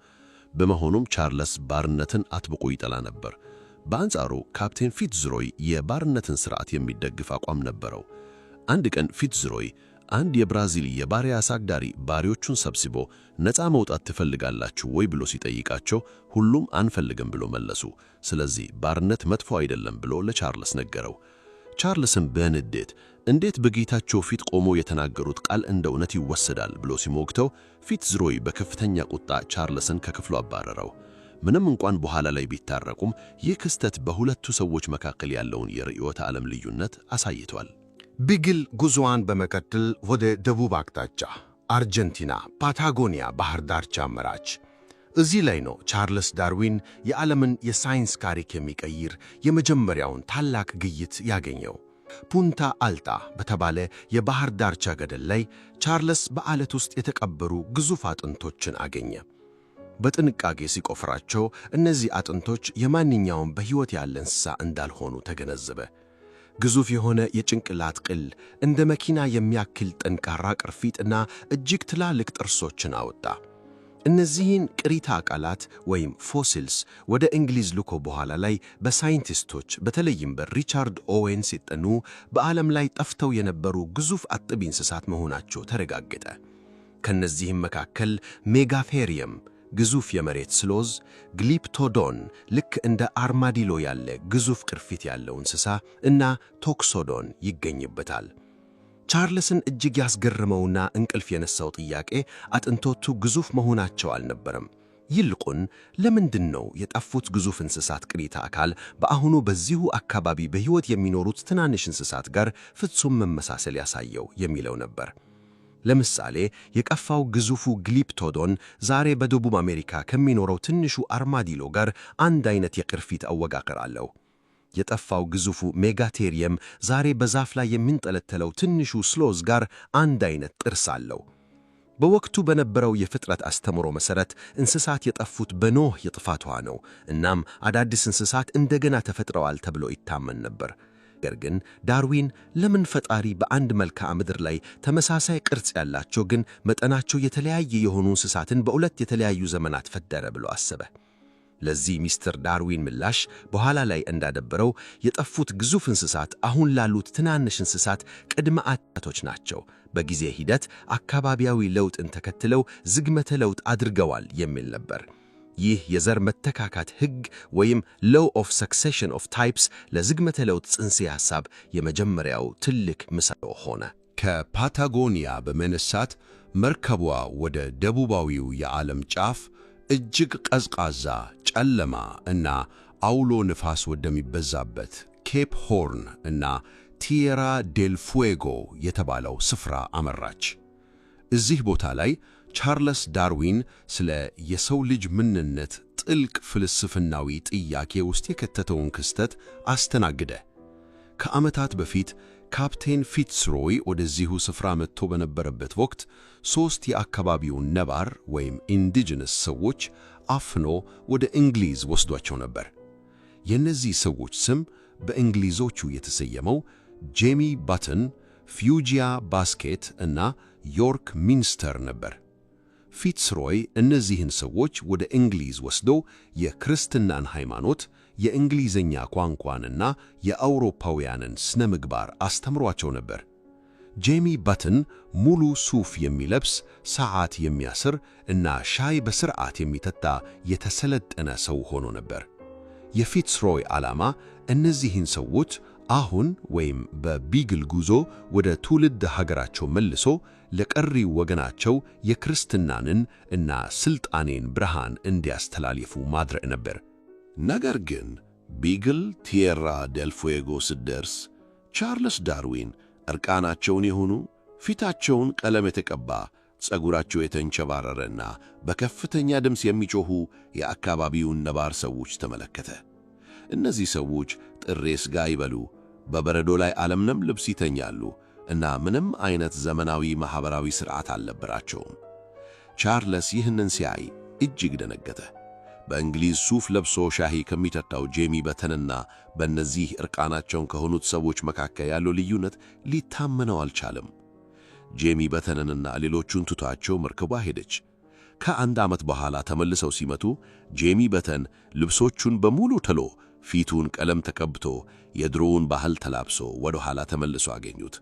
በመሆኑም ቻርልስ ባርነትን አጥብቆ ይጠላ ነበር። በአንጻሩ ካፕቴን ፊትዝሮይ የባርነትን ሥርዓት የሚደግፍ አቋም ነበረው። አንድ ቀን ፊትዝሮይ አንድ የብራዚል የባሪያ አሳዳሪ ባሪዎቹን ሰብስቦ ነፃ መውጣት ትፈልጋላችሁ ወይ ብሎ ሲጠይቃቸው ሁሉም አንፈልግም ብሎ መለሱ። ስለዚህ ባርነት መጥፎ አይደለም ብሎ ለቻርልስ ነገረው። ቻርልስም በንዴት እንዴት በጌታቸው ፊት ቆሞ የተናገሩት ቃል እንደ እውነት ይወሰዳል ብሎ ሲሞግተው ፊትዝሮይ በከፍተኛ ቁጣ ቻርልስን ከክፍሉ አባረረው። ምንም እንኳን በኋላ ላይ ቢታረቁም ይህ ክስተት በሁለቱ ሰዎች መካከል ያለውን የርዕዮተ ዓለም ልዩነት አሳይቷል። ቢግል ጉዞዋን በመቀጠል ወደ ደቡብ አቅጣጫ አርጀንቲና ፓታጎኒያ ባህር ዳርቻ አመራች። እዚህ ላይ ነው ቻርልስ ዳርዊን የዓለምን የሳይንስ ታሪክ የሚቀይር የመጀመሪያውን ታላቅ ግኝት ያገኘው። ፑንታ አልታ በተባለ የባህር ዳርቻ ገደል ላይ ቻርልስ በዓለት ውስጥ የተቀበሩ ግዙፍ አጥንቶችን አገኘ። በጥንቃቄ ሲቆፍራቸው እነዚህ አጥንቶች የማንኛውም በሕይወት ያለ እንስሳ እንዳልሆኑ ተገነዘበ። ግዙፍ የሆነ የጭንቅላት ቅል፣ እንደ መኪና የሚያክል ጠንካራ ቅርፊትና እጅግ ትላልቅ ጥርሶችን አወጣ። እነዚህን ቅሪተ አካላት ወይም ፎሲልስ ወደ እንግሊዝ ልኮ በኋላ ላይ በሳይንቲስቶች በተለይም በሪቻርድ ኦዌን ሲጠኑ በዓለም ላይ ጠፍተው የነበሩ ግዙፍ አጥቢ እንስሳት መሆናቸው ተረጋገጠ። ከነዚህም መካከል ሜጋቴሪየም ግዙፍ የመሬት ስሎዝ፣ ግሊፕቶዶን ልክ እንደ አርማዲሎ ያለ ግዙፍ ቅርፊት ያለው እንስሳ እና ቶክሶዶን ይገኝበታል። ቻርልስን እጅግ ያስገረመውና እንቅልፍ የነሳው ጥያቄ አጥንቶቹ ግዙፍ መሆናቸው አልነበረም። ይልቁን ለምንድን ነው የጠፉት ግዙፍ እንስሳት ቅሪተ አካል በአሁኑ በዚሁ አካባቢ በሕይወት የሚኖሩት ትናንሽ እንስሳት ጋር ፍጹም መመሳሰል ያሳየው የሚለው ነበር። ለምሳሌ የጠፋው ግዙፉ ግሊፕቶዶን ዛሬ በደቡብ አሜሪካ ከሚኖረው ትንሹ አርማዲሎ ጋር አንድ አይነት የቅርፊት አወቃቀር አለው። የጠፋው ግዙፉ ሜጋቴሪየም ዛሬ በዛፍ ላይ የሚንጠለጠለው ትንሹ ስሎዝ ጋር አንድ አይነት ጥርስ አለው። በወቅቱ በነበረው የፍጥረት አስተምሮ መሠረት እንስሳት የጠፉት በኖህ የጥፋት ውሃ ነው። እናም አዳዲስ እንስሳት እንደገና ተፈጥረዋል ተብሎ ይታመን ነበር። ነገር ግን ዳርዊን ለምን ፈጣሪ በአንድ መልክዓ ምድር ላይ ተመሳሳይ ቅርጽ ያላቸው ግን መጠናቸው የተለያየ የሆኑ እንስሳትን በሁለት የተለያዩ ዘመናት ፈጠረ ብሎ አሰበ? ለዚህ ሚስተር ዳርዊን ምላሽ በኋላ ላይ እንዳደበረው የጠፉት ግዙፍ እንስሳት አሁን ላሉት ትናንሽ እንስሳት ቅድመ አያቶች ናቸው፣ በጊዜ ሂደት አካባቢያዊ ለውጥን ተከትለው ዝግመተ ለውጥ አድርገዋል የሚል ነበር። ይህ የዘር መተካካት ሕግ ወይም ሎው ኦፍ ሰክሴሽን ኦፍ ታይፕስ ለዝግመተ ለውጥ ጽንሰ ሐሳብ የመጀመሪያው ትልቅ ምሳሌ ሆነ። ከፓታጎኒያ በመነሳት መርከቧ ወደ ደቡባዊው የዓለም ጫፍ እጅግ ቀዝቃዛ፣ ጨለማ እና አውሎ ንፋስ ወደሚበዛበት ኬፕ ሆርን እና ቲየራ ዴል ፉዌጎ የተባለው ስፍራ አመራች። እዚህ ቦታ ላይ ቻርልስ ዳርዊን ስለ የሰው ልጅ ምንነት ጥልቅ ፍልስፍናዊ ጥያቄ ውስጥ የከተተውን ክስተት አስተናገደ። ከዓመታት በፊት ካፕቴን ፊትስሮይ ወደዚሁ ስፍራ መጥቶ በነበረበት ወቅት 3 የአካባቢውን ነባር ወይም ኢንዲጂነስ ሰዎች አፍኖ ወደ እንግሊዝ ወስዷቸው ነበር። የእነዚህ ሰዎች ስም በእንግሊዞቹ የተሰየመው ጄሚ ባተን፣ ፊውጂያ ባስኬት እና ዮርክ ሚንስተር ነበር። ፊትስሮይ እነዚህን ሰዎች ወደ እንግሊዝ ወስዶ የክርስትናን ሃይማኖት፣ የእንግሊዝኛ ቋንቋንና የአውሮፓውያንን ስነ ምግባር አስተምሯቸው ነበር። ጄሚ ባተን ሙሉ ሱፍ የሚለብስ፣ ሰዓት የሚያስር እና ሻይ በስርዓት የሚጠጣ የተሰለጠነ ሰው ሆኖ ነበር። የፊትስሮይ ዓላማ እነዚህን ሰዎች አሁን ወይም በቢግል ጉዞ ወደ ትውልድ ሀገራቸው መልሶ ለቀሪው ወገናቸው የክርስትናንን እና ስልጣኔን ብርሃን እንዲያስተላልፉ ማድረግ ነበር። ነገር ግን ቢግል ቲየራ ዴል ፉዌጎ ስትደርስ ቻርልስ ዳርዊን እርቃናቸውን የሆኑ፣ ፊታቸውን ቀለም የተቀባ፣ ጸጉራቸው የተንቸባረረና በከፍተኛ ድምፅ የሚጮኹ የአካባቢውን ነባር ሰዎች ተመለከተ። እነዚህ ሰዎች ጥሬ ሥጋ ይበሉ፣ በበረዶ ላይ አለምንም ልብስ ይተኛሉ እና ምንም አይነት ዘመናዊ ማኅበራዊ ሥርዓት አልነበራቸውም። ቻርልስ ይህንን ሲያይ እጅግ ደነገጠ። በእንግሊዝ ሱፍ ለብሶ ሻሂ ከሚጠጣው ጄሚ ባተንና በእነዚህ እርቃናቸውን ከሆኑት ሰዎች መካከል ያለው ልዩነት ሊታመነው አልቻለም። ጄሚ ባተንንና ሌሎቹን ትቷቸው መርከቧ ሄደች። ከአንድ ዓመት በኋላ ተመልሰው ሲመጡ ጄሚ ባተን ልብሶቹን በሙሉ ጥሎ ፊቱን ቀለም ተቀብቶ የድሮውን ባህል ተላብሶ ወደ ኋላ ተመልሶ አገኙት።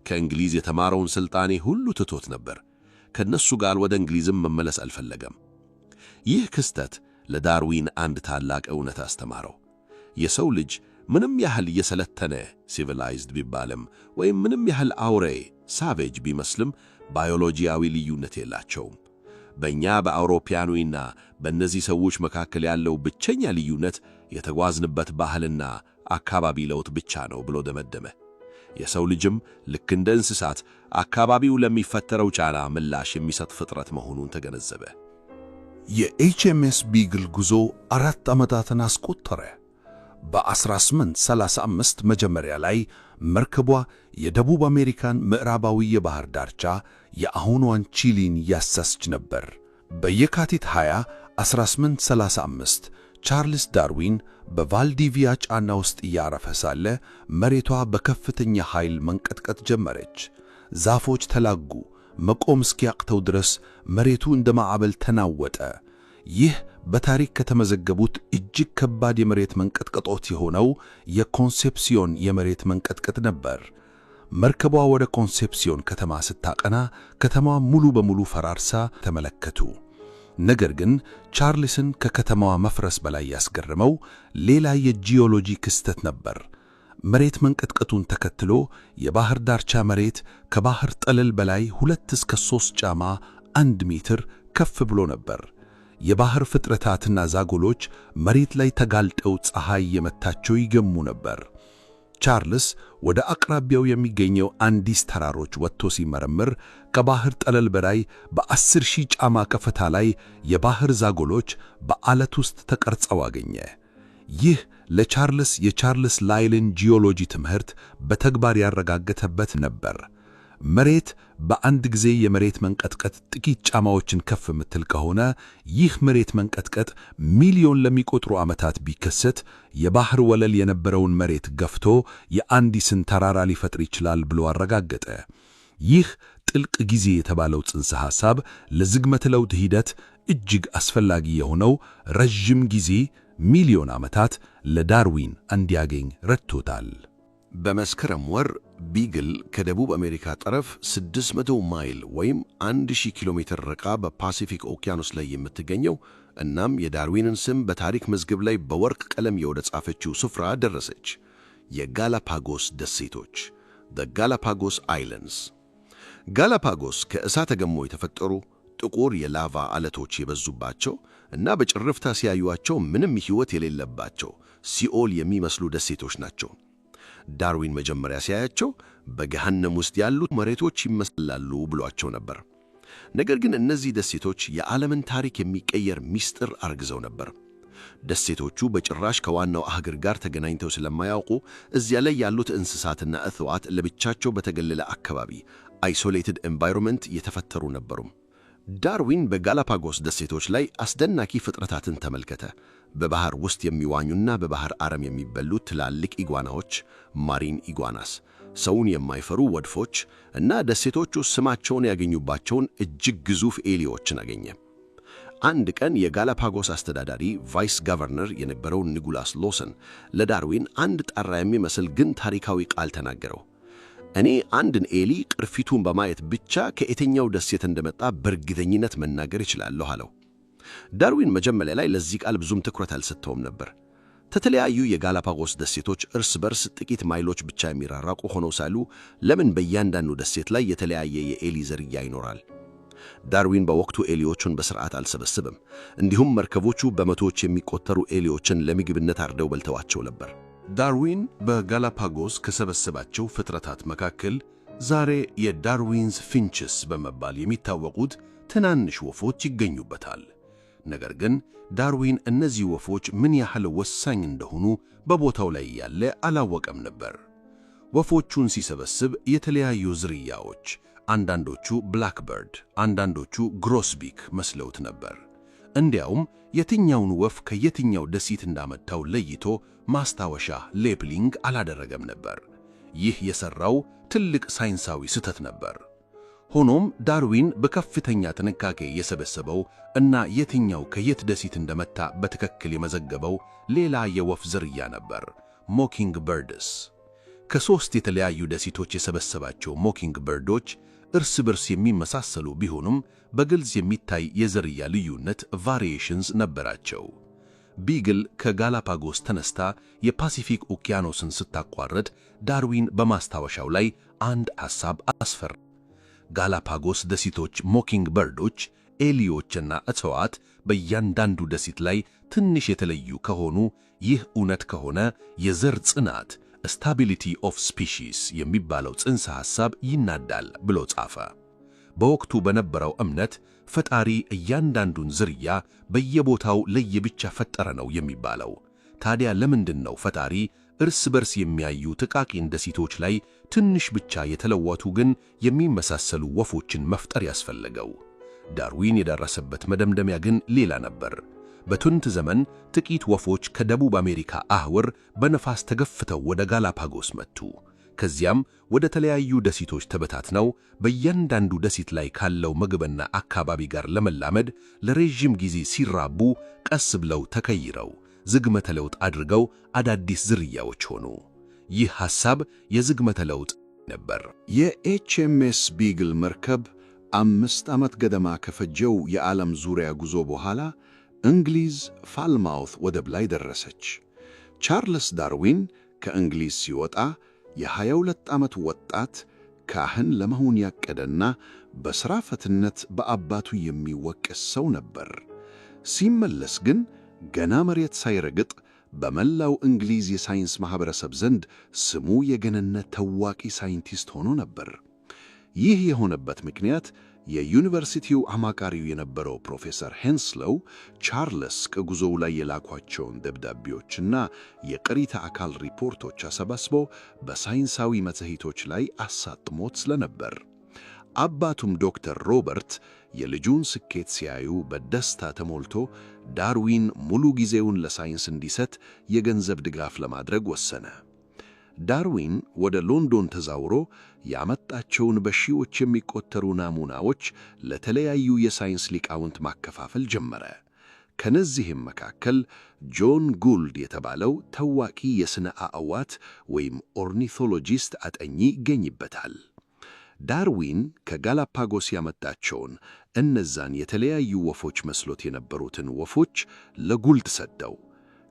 ከእንግሊዝ የተማረውን ሥልጣኔ ሁሉ ትቶት ነበር። ከነሱ ጋር ወደ እንግሊዝም መመለስ አልፈለገም። ይህ ክስተት ለዳርዊን አንድ ታላቅ እውነት አስተማረው። የሰው ልጅ ምንም ያህል የሰለጠነ ሲቪላይዝድ ቢባልም ወይም ምንም ያህል አውሬ ሳቬጅ ቢመስልም ባዮሎጂያዊ ልዩነት የላቸውም። በእኛ በአውሮፓውያኑና በእነዚህ ሰዎች መካከል ያለው ብቸኛ ልዩነት የተጓዝንበት ባህልና አካባቢ ለውጥ ብቻ ነው ብሎ ደመደመ። የሰው ልጅም ልክ እንደ እንስሳት አካባቢው ለሚፈጠረው ጫና ምላሽ የሚሰጥ ፍጥረት መሆኑን ተገነዘበ። የኤችኤምኤስ ቢግል ጉዞ 4 ዓመታትን አስቆጠረ። በ1835 መጀመሪያ ላይ መርከቧ የደቡብ አሜሪካን ምዕራባዊ የባህር ዳርቻ የአሁኗን ቺሊን ያሳስች ነበር። በየካቲት 20 1835 ቻርልስ ዳርዊን በቫልዲቪያ ጫና ውስጥ እያረፈ ሳለ መሬቷ በከፍተኛ ኃይል መንቀጥቀጥ ጀመረች። ዛፎች ተላጉ። መቆም እስኪያቅተው ድረስ መሬቱ እንደ ማዕበል ተናወጠ። ይህ በታሪክ ከተመዘገቡት እጅግ ከባድ የመሬት መንቀጥቀጦች የሆነው የኮንሴፕሲዮን የመሬት መንቀጥቀጥ ነበር። መርከቧ ወደ ኮንሴፕሲዮን ከተማ ስታቀና ከተማዋ ሙሉ በሙሉ ፈራርሳ ተመለከቱ። ነገር ግን ቻርልስን ከከተማዋ መፍረስ በላይ ያስገረመው ሌላ የጂኦሎጂ ክስተት ነበር። መሬት መንቀጥቀጡን ተከትሎ የባህር ዳርቻ መሬት ከባህር ጠለል በላይ 2 እስከ 3 ጫማ 1 ሜትር ከፍ ብሎ ነበር። የባህር ፍጥረታትና ዛጎሎች መሬት ላይ ተጋልጠው ፀሐይ የመታቸው ይገሙ ነበር። ቻርልስ ወደ አቅራቢያው የሚገኘው አንዲስ ተራሮች ወጥቶ ሲመረምር ከባህር ጠለል በላይ በ10,000 ጫማ ከፍታ ላይ የባህር ዛጎሎች በዓለት ውስጥ ተቀርጸው አገኘ። ይህ ለቻርልስ የቻርልስ ላይልን ጂኦሎጂ ትምህርት በተግባር ያረጋገጠበት ነበር። መሬት በአንድ ጊዜ የመሬት መንቀጥቀጥ ጥቂት ጫማዎችን ከፍ ምትል ከሆነ ይህ መሬት መንቀጥቀጥ ሚሊዮን ለሚቆጥሩ ዓመታት ቢከሰት የባህር ወለል የነበረውን መሬት ገፍቶ የአንዲስን ተራራ ሊፈጥር ይችላል ብሎ አረጋገጠ። ይህ ጥልቅ ጊዜ የተባለው ጽንሰ ሐሳብ ለዝግመተ ለውጥ ሂደት እጅግ አስፈላጊ የሆነው ረጅም ጊዜ ሚሊዮን ዓመታት ለዳርዊን እንዲያገኝ ረድቶታል። በመስከረም ወር ቢግል ከደቡብ አሜሪካ ጠረፍ 600 ማይል ወይም 1000 ኪሎ ሜትር ርቃ በፓሲፊክ ኦኪያኖስ ላይ የምትገኘው እናም የዳርዊንን ስም በታሪክ መዝገብ ላይ በወርቅ ቀለም የወደ ጻፈችው ስፍራ ደረሰች። የጋላፓጎስ ደሴቶች the Galapagos Islands። ጋላፓጎስ ከእሳተ ገሞ የተፈጠሩ ጥቁር የላቫ አለቶች የበዙባቸው እና በጭርፍታ ሲያዩአቸው ምንም ሕይወት የሌለባቸው ሲኦል የሚመስሉ ደሴቶች ናቸው። ዳርዊን መጀመሪያ ሲያያቸው በገሃነም ውስጥ ያሉት መሬቶች ይመስላሉ ብሏቸው ነበር። ነገር ግን እነዚህ ደሴቶች የዓለምን ታሪክ የሚቀየር ምስጢር አርግዘው ነበር። ደሴቶቹ በጭራሽ ከዋናው አህጉር ጋር ተገናኝተው ስለማያውቁ እዚያ ላይ ያሉት እንስሳትና እጽዋት ለብቻቸው በተገለለ አካባቢ አይሶሌትድ ኤንቫይሮንመንት የተፈጠሩ ነበሩ። ዳርዊን በጋላፓጎስ ደሴቶች ላይ አስደናቂ ፍጥረታትን ተመልከተ። በባህር ውስጥ የሚዋኙና በባህር አረም የሚበሉ ትላልቅ ኢጓናዎች ማሪን ኢጓናስ፣ ሰውን የማይፈሩ ወድፎች እና ደሴቶቹ ስማቸውን ያገኙባቸውን እጅግ ግዙፍ ኤሊዎችን አገኘ። አንድ ቀን የጋላፓጎስ አስተዳዳሪ ቫይስ ጋቨርነር የነበረው ኒኮላስ ሎሰን ለዳርዊን አንድ ጠራ የሚመስል ግን ታሪካዊ ቃል ተናገረው። እኔ አንድን ኤሊ ቅርፊቱን በማየት ብቻ ከየትኛው ደሴት እንደመጣ በእርግጠኝነት መናገር እችላለሁ አለው። ዳርዊን መጀመሪያ ላይ ለዚህ ቃል ብዙም ትኩረት አልሰጠውም ነበር። ከተለያዩ የጋላፓጎስ ደሴቶች እርስ በርስ ጥቂት ማይሎች ብቻ የሚራራቁ ሆነው ሳሉ ለምን በእያንዳንዱ ደሴት ላይ የተለያየ የኤሊ ዝርያ ይኖራል? ዳርዊን በወቅቱ ኤሊዎቹን በስርዓት አልሰበስብም። እንዲሁም መርከቦቹ በመቶዎች የሚቆጠሩ ኤሊዎችን ለምግብነት አርደው በልተዋቸው ነበር። ዳርዊን በጋላፓጎስ ከሰበሰባቸው ፍጥረታት መካከል ዛሬ የዳርዊንስ ፊንችስ በመባል የሚታወቁት ትናንሽ ወፎች ይገኙበታል። ነገር ግን ዳርዊን እነዚህ ወፎች ምን ያህል ወሳኝ እንደሆኑ በቦታው ላይ ያለ አላወቀም ነበር። ወፎቹን ሲሰበስብ የተለያዩ ዝርያዎች፣ አንዳንዶቹ ብላክበርድ፣ አንዳንዶቹ ግሮስቢክ መስለውት ነበር። እንዲያውም የትኛውን ወፍ ከየትኛው ደሴት እንዳመጣው ለይቶ ማስታወሻ ሌብሊንግ አላደረገም ነበር። ይህ የሰራው ትልቅ ሳይንሳዊ ስህተት ነበር። ሆኖም ዳርዊን በከፍተኛ ጥንቃቄ የሰበሰበው እና የትኛው ከየት ደሴት እንደመጣ በትክክል የመዘገበው ሌላ የወፍ ዝርያ ነበር፣ ሞኪንግ በርድስ። ከሦስት የተለያዩ ደሴቶች የሰበሰባቸው ሞኪንግ በርዶች እርስ በርስ የሚመሳሰሉ ቢሆኑም በግልጽ የሚታይ የዝርያ ልዩነት ቫሪዬሽንስ ነበራቸው። ቢግል ከጋላፓጎስ ተነስታ የፓሲፊክ ኦኪያኖስን ስታቋርጥ ዳርዊን በማስታወሻው ላይ አንድ ሐሳብ አስፈራ። ጋላፓጎስ ደሴቶች ሞኪንግ በርዶች፣ ኤሊዎችና እጽዋት በእያንዳንዱ ደሴት ላይ ትንሽ የተለዩ ከሆኑ ይህ እውነት ከሆነ የዘር ጽናት ስታቢሊቲ ኦፍ ስፒሺስ የሚባለው ጽንሰ ሐሳብ ይናዳል ብሎ ጻፈ። በወቅቱ በነበረው እምነት ፈጣሪ እያንዳንዱን ዝርያ በየቦታው ለየብቻ ፈጠረ ነው የሚባለው። ታዲያ ለምንድን ነው ፈጣሪ እርስ በርስ የሚያዩ ጥቃቅን ደሴቶች ላይ ትንሽ ብቻ የተለወጡ ግን የሚመሳሰሉ ወፎችን መፍጠር ያስፈለገው? ዳርዊን የደረሰበት መደምደሚያ ግን ሌላ ነበር። በጥንት ዘመን ጥቂት ወፎች ከደቡብ አሜሪካ አህጉር በነፋስ ተገፍተው ወደ ጋላፓጎስ መጡ። ከዚያም ወደ ተለያዩ ደሴቶች ተበታትነው በእያንዳንዱ ደሴት ላይ ካለው ምግብና አካባቢ ጋር ለመላመድ ለረጅም ጊዜ ሲራቡ ቀስ ብለው ተቀይረው ዝግመተ ለውጥ አድርገው አዳዲስ ዝርያዎች ሆኑ። ይህ ሐሳብ የዝግመተ ለውጥ ነበር። የኤችኤምኤስ ቢግል መርከብ 5 ዓመት ገደማ ከፈጀው የዓለም ዙሪያ ጉዞ በኋላ እንግሊዝ ፋልማውት ወደብ ላይ ደረሰች። ቻርልስ ዳርዊን ከእንግሊዝ ሲወጣ የ22 ዓመት ወጣት ካህን ለመሆን ያቀደና በሥራ ፈትነት በአባቱ የሚወቀስ ሰው ነበር። ሲመለስ ግን ገና መሬት ሳይረግጥ በመላው እንግሊዝ የሳይንስ ማኅበረሰብ ዘንድ ስሙ የገነነ ታዋቂ ሳይንቲስት ሆኖ ነበር። ይህ የሆነበት ምክንያት የዩኒቨርሲቲው አማካሪው የነበረው ፕሮፌሰር ሄንስሎው ቻርልስ ከጉዞው ላይ የላኳቸውን ደብዳቤዎችና የቅሪተ አካል ሪፖርቶች አሰባስቦ በሳይንሳዊ መጽሔቶች ላይ አሳትሞት ስለነበር። አባቱም ዶክተር ሮበርት የልጁን ስኬት ሲያዩ በደስታ ተሞልቶ ዳርዊን ሙሉ ጊዜውን ለሳይንስ እንዲሰጥ የገንዘብ ድጋፍ ለማድረግ ወሰነ። ዳርዊን ወደ ሎንዶን ተዛውሮ ያመጣቸውን በሺዎች የሚቆጠሩ ናሙናዎች ለተለያዩ የሳይንስ ሊቃውንት ማከፋፈል ጀመረ። ከነዚህም መካከል ጆን ጉልድ የተባለው ታዋቂ የሥነ አዕዋፍ ወይም ኦርኒቶሎጂስት አጠኚ ይገኝበታል። ዳርዊን ከጋላፓጎስ ያመጣቸውን እነዛን የተለያዩ ወፎች መስሎት የነበሩትን ወፎች ለጉልድ ሰጠው።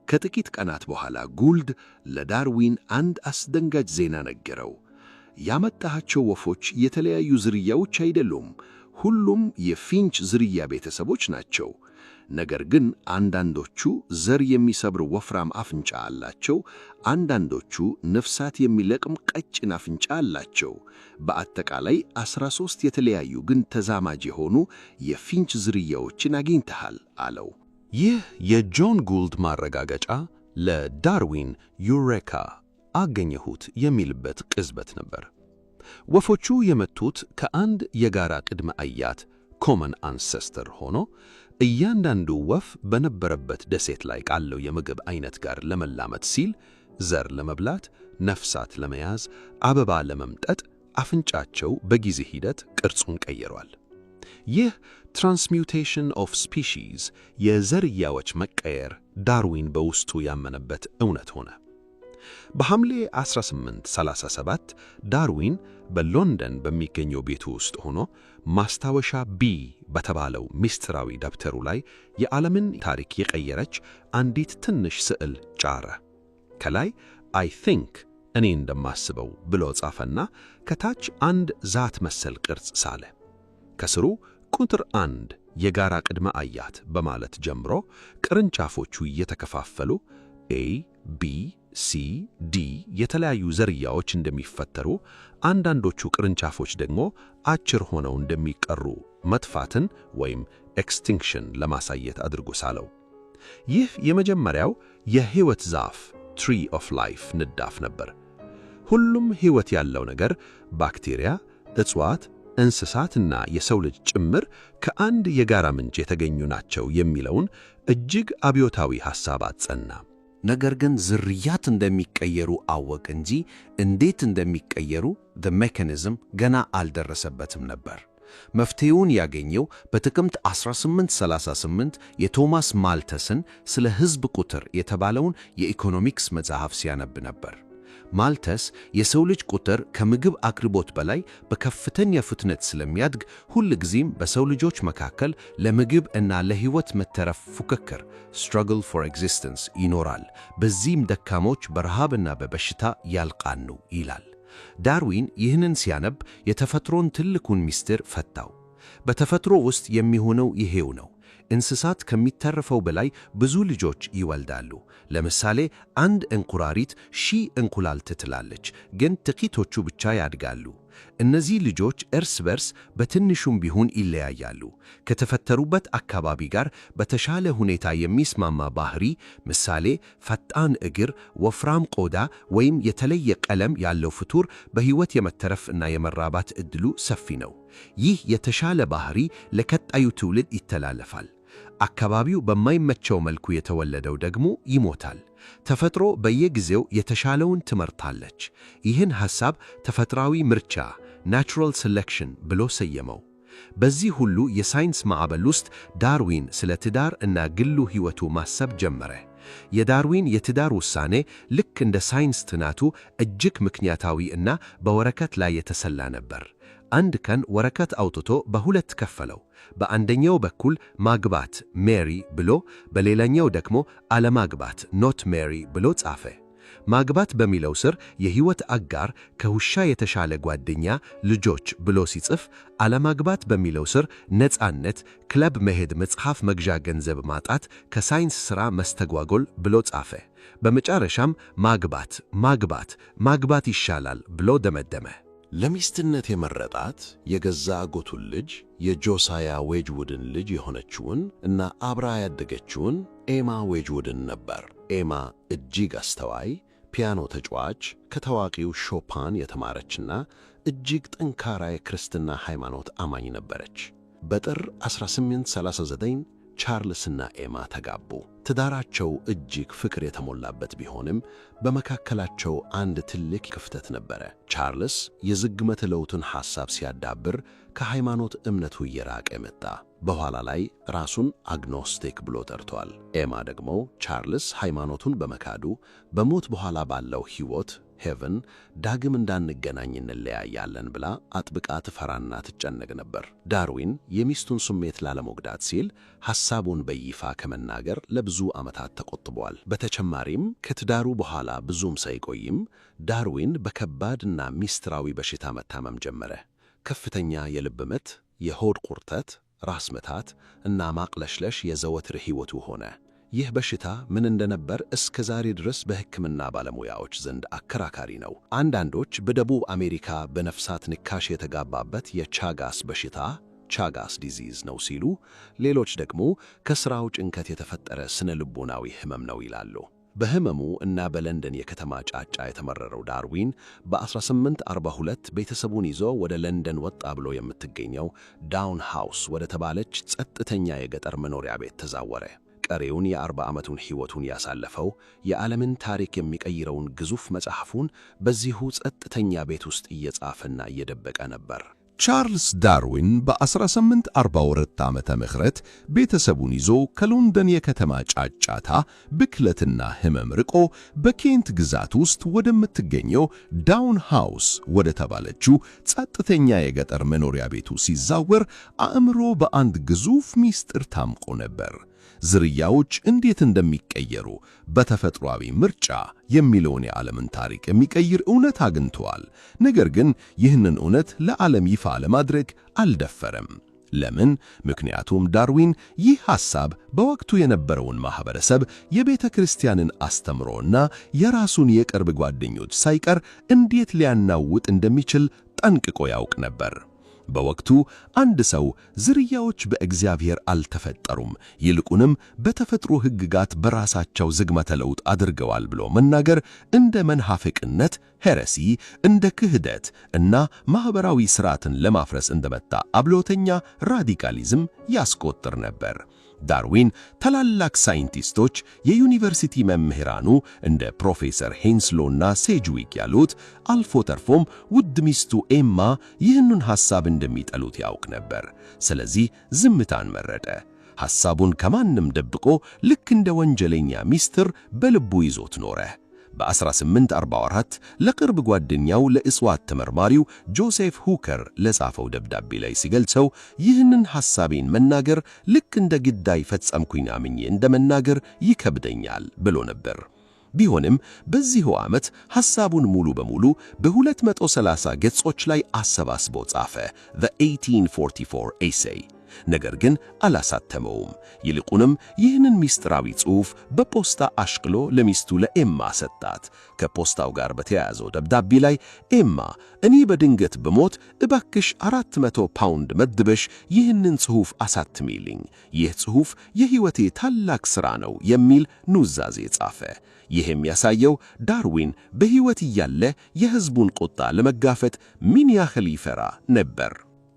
ከጥቂት ቀናት በኋላ ጉልድ ለዳርዊን አንድ አስደንጋጭ ዜና ነገረው። ያመጣቸው ወፎች የተለያዩ ዝርያዎች አይደሉም፣ ሁሉም የፊንች ዝርያ ቤተሰቦች ናቸው። ነገር ግን አንዳንዶቹ ዘር የሚሰብር ወፍራም አፍንጫ አላቸው፣ አንዳንዶቹ ነፍሳት የሚለቅም ቀጭን አፍንጫ አላቸው። በአጠቃላይ 13 የተለያዩ ግን ተዛማጅ የሆኑ የፊንች ዝርያዎችን አግኝተሃል አለው። ይህ የጆን ጉልድ ማረጋገጫ ለዳርዊን ዩሬካ አገኘሁት የሚልበት ቅጽበት ነበር። ወፎቹ የመጡት ከአንድ የጋራ ቅድመ አያት ኮመን አንሰስተር ሆኖ እያንዳንዱ ወፍ በነበረበት ደሴት ላይ ካለው የምግብ አይነት ጋር ለመላመድ ሲል ዘር ለመብላት፣ ነፍሳት ለመያዝ፣ አበባ ለመምጠጥ አፍንጫቸው በጊዜ ሂደት ቅርጹን ቀይሯል። ይህ ትራንስሚውቴሽን ኦፍ ስፒሺስ የዝርያዎች መቀየር ዳርዊን በውስጡ ያመነበት እውነት ሆነ። በሐምሌ 1837 ዳርዊን በሎንደን በሚገኘው ቤቱ ውስጥ ሆኖ ማስታወሻ ቢ በተባለው ምስጢራዊ ደብተሩ ላይ የዓለምን ታሪክ የቀየረች አንዲት ትንሽ ስዕል ጫረ። ከላይ አይ ቲንክ እኔ እንደማስበው ብሎ ጻፈና ከታች አንድ ዛት መሰል ቅርጽ ሳለ። ከስሩ ቁጥር 1 የጋራ ቅድመ አያት በማለት ጀምሮ ቅርንጫፎቹ እየተከፋፈሉ ኤ ቢ ሲ ዲ የተለያዩ ዝርያዎች እንደሚፈጠሩ፣ አንዳንዶቹ ቅርንጫፎች ደግሞ አጭር ሆነው እንደሚቀሩ መጥፋትን ወይም ኤክስቲንክሽን ለማሳየት አድርጎ ሳለው። ይህ የመጀመሪያው የሕይወት ዛፍ ትሪ ኦፍ ላይፍ ንዳፍ ነበር። ሁሉም ሕይወት ያለው ነገር ባክቴሪያ፣ እጽዋት፣ እንስሳትና የሰው ልጅ ጭምር ከአንድ የጋራ ምንጭ የተገኙ ናቸው የሚለውን እጅግ አብዮታዊ ሐሳብ አጸና። ነገር ግን ዝርያት እንደሚቀየሩ አወቅ እንጂ እንዴት እንደሚቀየሩ ሜካኒዝም ገና አልደረሰበትም ነበር። መፍትሄውን ያገኘው በጥቅምት 1838 የቶማስ ማልተስን ስለ ሕዝብ ቁጥር የተባለውን የኢኮኖሚክስ መጽሐፍ ሲያነብ ነበር። ማልተስ የሰው ልጅ ቁጥር ከምግብ አቅርቦት በላይ በከፍተኛ ፍጥነት ስለሚያድግ ሁልጊዜም በሰው ልጆች መካከል ለምግብ እና ለሕይወት መተረፍ ፉክክር struggle for existence ይኖራል። በዚህም ደካሞች በረሃብና በበሽታ ያልቃሉ ይላል። ዳርዊን ይህንን ሲያነብ የተፈጥሮን ትልቁን ምስጢር ፈታው። በተፈጥሮ ውስጥ የሚሆነው ይሄው ነው። እንስሳት ከሚተረፈው በላይ ብዙ ልጆች ይወልዳሉ። ለምሳሌ አንድ እንቁራሪት 1000 እንቁላል ትጥላለች፣ ግን ጥቂቶቹ ብቻ ያድጋሉ። እነዚህ ልጆች እርስ በርስ በትንሹም ቢሆን ይለያያሉ። ከተፈጠሩበት አካባቢ ጋር በተሻለ ሁኔታ የሚስማማ ባህሪ፣ ምሳሌ ፈጣን እግር፣ ወፍራም ቆዳ ወይም የተለየ ቀለም ያለው ፍጡር በሕይወት የመተረፍ እና የመራባት ዕድሉ ሰፊ ነው። ይህ የተሻለ ባህሪ ለቀጣዩ ትውልድ ይተላለፋል። አካባቢው በማይመቸው መልኩ የተወለደው ደግሞ ይሞታል። ተፈጥሮ በየጊዜው የተሻለውን ትመርታለች። ይህን ሐሳብ ተፈጥሯዊ ምርጫ ናቹራል ሴሌክሽን ብሎ ሰየመው። በዚህ ሁሉ የሳይንስ ማዕበል ውስጥ ዳርዊን ስለ ትዳር እና ግሉ ሕይወቱ ማሰብ ጀመረ። የዳርዊን የትዳር ውሳኔ ልክ እንደ ሳይንስ ጥናቱ እጅግ ምክንያታዊ እና በወረቀት ላይ የተሰላ ነበር። አንድ ቀን ወረቀት አውጥቶ በሁለት ከፈለው። በአንደኛው በኩል ማግባት ሜሪ ብሎ፣ በሌላኛው ደግሞ አለማግባት ኖት ሜሪ ብሎ ጻፈ። ማግባት በሚለው ስር የሕይወት አጋር፣ ከውሻ የተሻለ ጓደኛ፣ ልጆች ብሎ ሲጽፍ፣ አለማግባት በሚለው ስር ነፃነት፣ ክለብ መሄድ፣ መጽሐፍ መግዣ ገንዘብ ማጣት፣ ከሳይንስ ሥራ መስተጓጎል ብሎ ጻፈ። በመጨረሻም ማግባት ይሻላል ብሎ ደመደመ። ለሚስትነት የመረጣት የገዛ አጎቱን ልጅ የጆሳያ ዌጅውድን ልጅ የሆነችውን እና አብራ ያደገችውን ኤማ ዌጅውድን ነበር። ኤማ እጅግ አስተዋይ፣ ፒያኖ ተጫዋች፣ ከታዋቂው ሾፓን የተማረችና እጅግ ጠንካራ የክርስትና ሃይማኖት አማኝ ነበረች። በጥር 1839 ቻርልስና ኤማ ተጋቡ። ትዳራቸው እጅግ ፍቅር የተሞላበት ቢሆንም በመካከላቸው አንድ ትልቅ ክፍተት ነበረ። ቻርልስ የዝግመተ ለውጥን ሐሳብ ሲያዳብር ከሃይማኖት እምነቱ እየራቀ መጣ። በኋላ ላይ ራሱን አግኖስቲክ ብሎ ጠርቷል። ኤማ ደግሞ ቻርልስ ሃይማኖቱን በመካዱ በሞት በኋላ ባለው ሕይወት ሄቨን ዳግም እንዳንገናኝ እንለያያለን ብላ አጥብቃ ትፈራና ትጨነቅ ነበር። ዳርዊን የሚስቱን ስሜት ላለመጉዳት ሲል ሐሳቡን በይፋ ከመናገር ለብዙ ዓመታት ተቆጥቧል። በተጨማሪም ከትዳሩ በኋላ ብዙም ሳይቆይም ዳርዊን በከባድና ሚስጥራዊ በሽታ መታመም ጀመረ። ከፍተኛ የልብ ምት፣ የሆድ ቁርጠት፣ ራስ ምታት እና ማቅለሽለሽ የዘወትር ሕይወቱ ሆነ። ይህ በሽታ ምን እንደነበር እስከ ዛሬ ድረስ በሕክምና ባለሙያዎች ዘንድ አከራካሪ ነው። አንዳንዶች በደቡብ አሜሪካ በነፍሳት ንካሽ የተጋባበት የቻጋስ በሽታ ቻጋስ ዲዚዝ ነው ሲሉ፣ ሌሎች ደግሞ ከሥራው ጭንቀት የተፈጠረ ስነ ልቦናዊ ሕመም ነው ይላሉ። በሕመሙ እና በለንደን የከተማ ጫጫ የተመረረው ዳርዊን በ1842 ቤተሰቡን ይዞ ወደ ለንደን ወጣ ብሎ የምትገኘው ዳውን ሃውስ ወደ ተባለች ጸጥተኛ የገጠር መኖሪያ ቤት ተዛወረ። ቀሪውን የ40 ዓመቱን ሕይወቱን ያሳለፈው የዓለምን ታሪክ የሚቀይረውን ግዙፍ መጽሐፉን በዚሁ ጸጥተኛ ቤት ውስጥ እየጻፈና እየደበቀ ነበር። ቻርልስ ዳርዊን በ1842 ዓመተ ምህረት ቤተሰቡን ይዞ ከሎንደን የከተማ ጫጫታ፣ ብክለትና ሕመም ርቆ በኬንት ግዛት ውስጥ ወደምትገኘው ዳውን ሃውስ ወደ ተባለችው ጸጥተኛ የገጠር መኖሪያ ቤቱ ሲዛወር አእምሮ በአንድ ግዙፍ ምስጢር ታምቆ ነበር። ዝርያዎች እንዴት እንደሚቀየሩ በተፈጥሯዊ ምርጫ የሚለውን የዓለምን ታሪክ የሚቀይር እውነት አግኝተዋል። ነገር ግን ይህንን እውነት ለዓለም ይፋ ለማድረግ አልደፈረም። ለምን? ምክንያቱም ዳርዊን ይህ ሐሳብ በወቅቱ የነበረውን ማኅበረሰብ፣ የቤተ ክርስቲያንን አስተምሮና የራሱን የቅርብ ጓደኞች ሳይቀር እንዴት ሊያናውጥ እንደሚችል ጠንቅቆ ያውቅ ነበር። በወቅቱ አንድ ሰው ዝርያዎች በእግዚአብሔር አልተፈጠሩም፣ ይልቁንም በተፈጥሮ ሕግጋት በራሳቸው ዝግመተ ለውጥ አድርገዋል ብሎ መናገር እንደ መናፍቅነት፣ ሄረሲ፣ እንደ ክህደት እና ማኅበራዊ ሥርዓትን ለማፍረስ እንደመጣ አብዮተኛ ራዲካሊዝም ያስቆጥር ነበር። ዳርዊን ታላላቅ ሳይንቲስቶች፣ የዩኒቨርሲቲ መምህራኑ እንደ ፕሮፌሰር ሄንስሎና ሴጅዊክ ያሉት፣ አልፎ ተርፎም ውድ ሚስቱ ኤማ ይህንን ሐሳብ እንደሚጠሉት ያውቅ ነበር። ስለዚህ ዝምታን መረጠ። ሐሳቡን ከማንም ደብቆ ልክ እንደ ወንጀለኛ ሚስጥር በልቡ ይዞት ኖረ። በ1844 ለቅርብ ጓደኛው ለእጽዋት ተመርማሪው ጆሴፍ ሁከር ለጻፈው ደብዳቤ ላይ ሲገልጸው ይህንን ሐሳቤን መናገር ልክ እንደ ግዳይ ፈጸምኩኝ አምኜ እንደ መናገር ይከብደኛል ብሎ ነበር። ቢሆንም በዚሁ ዓመት ሐሳቡን ሙሉ በሙሉ በ230 ገጾች ላይ አሰባስቦ ጻፈ። The 1844 Essay ነገር ግን አላሳተመውም። ይልቁንም ይህንን ምስጢራዊ ጽሑፍ በፖስታ አሽቅሎ ለሚስቱ ለኤማ ሰጣት። ከፖስታው ጋር በተያያዘው ደብዳቤ ላይ ኤማ እኔ በድንገት ብሞት እባክሽ 400 ፓውንድ መድበሽ ይህንን ጽሑፍ አሳትሚልኝ፣ ይህ ጽሑፍ የሕይወቴ ታላቅ ሥራ ነው የሚል ኑዛዜ ጻፈ። ይህ የሚያሳየው ዳርዊን በሕይወት እያለ የሕዝቡን ቁጣ ለመጋፈጥ ምን ያህል ይፈራ ነበር።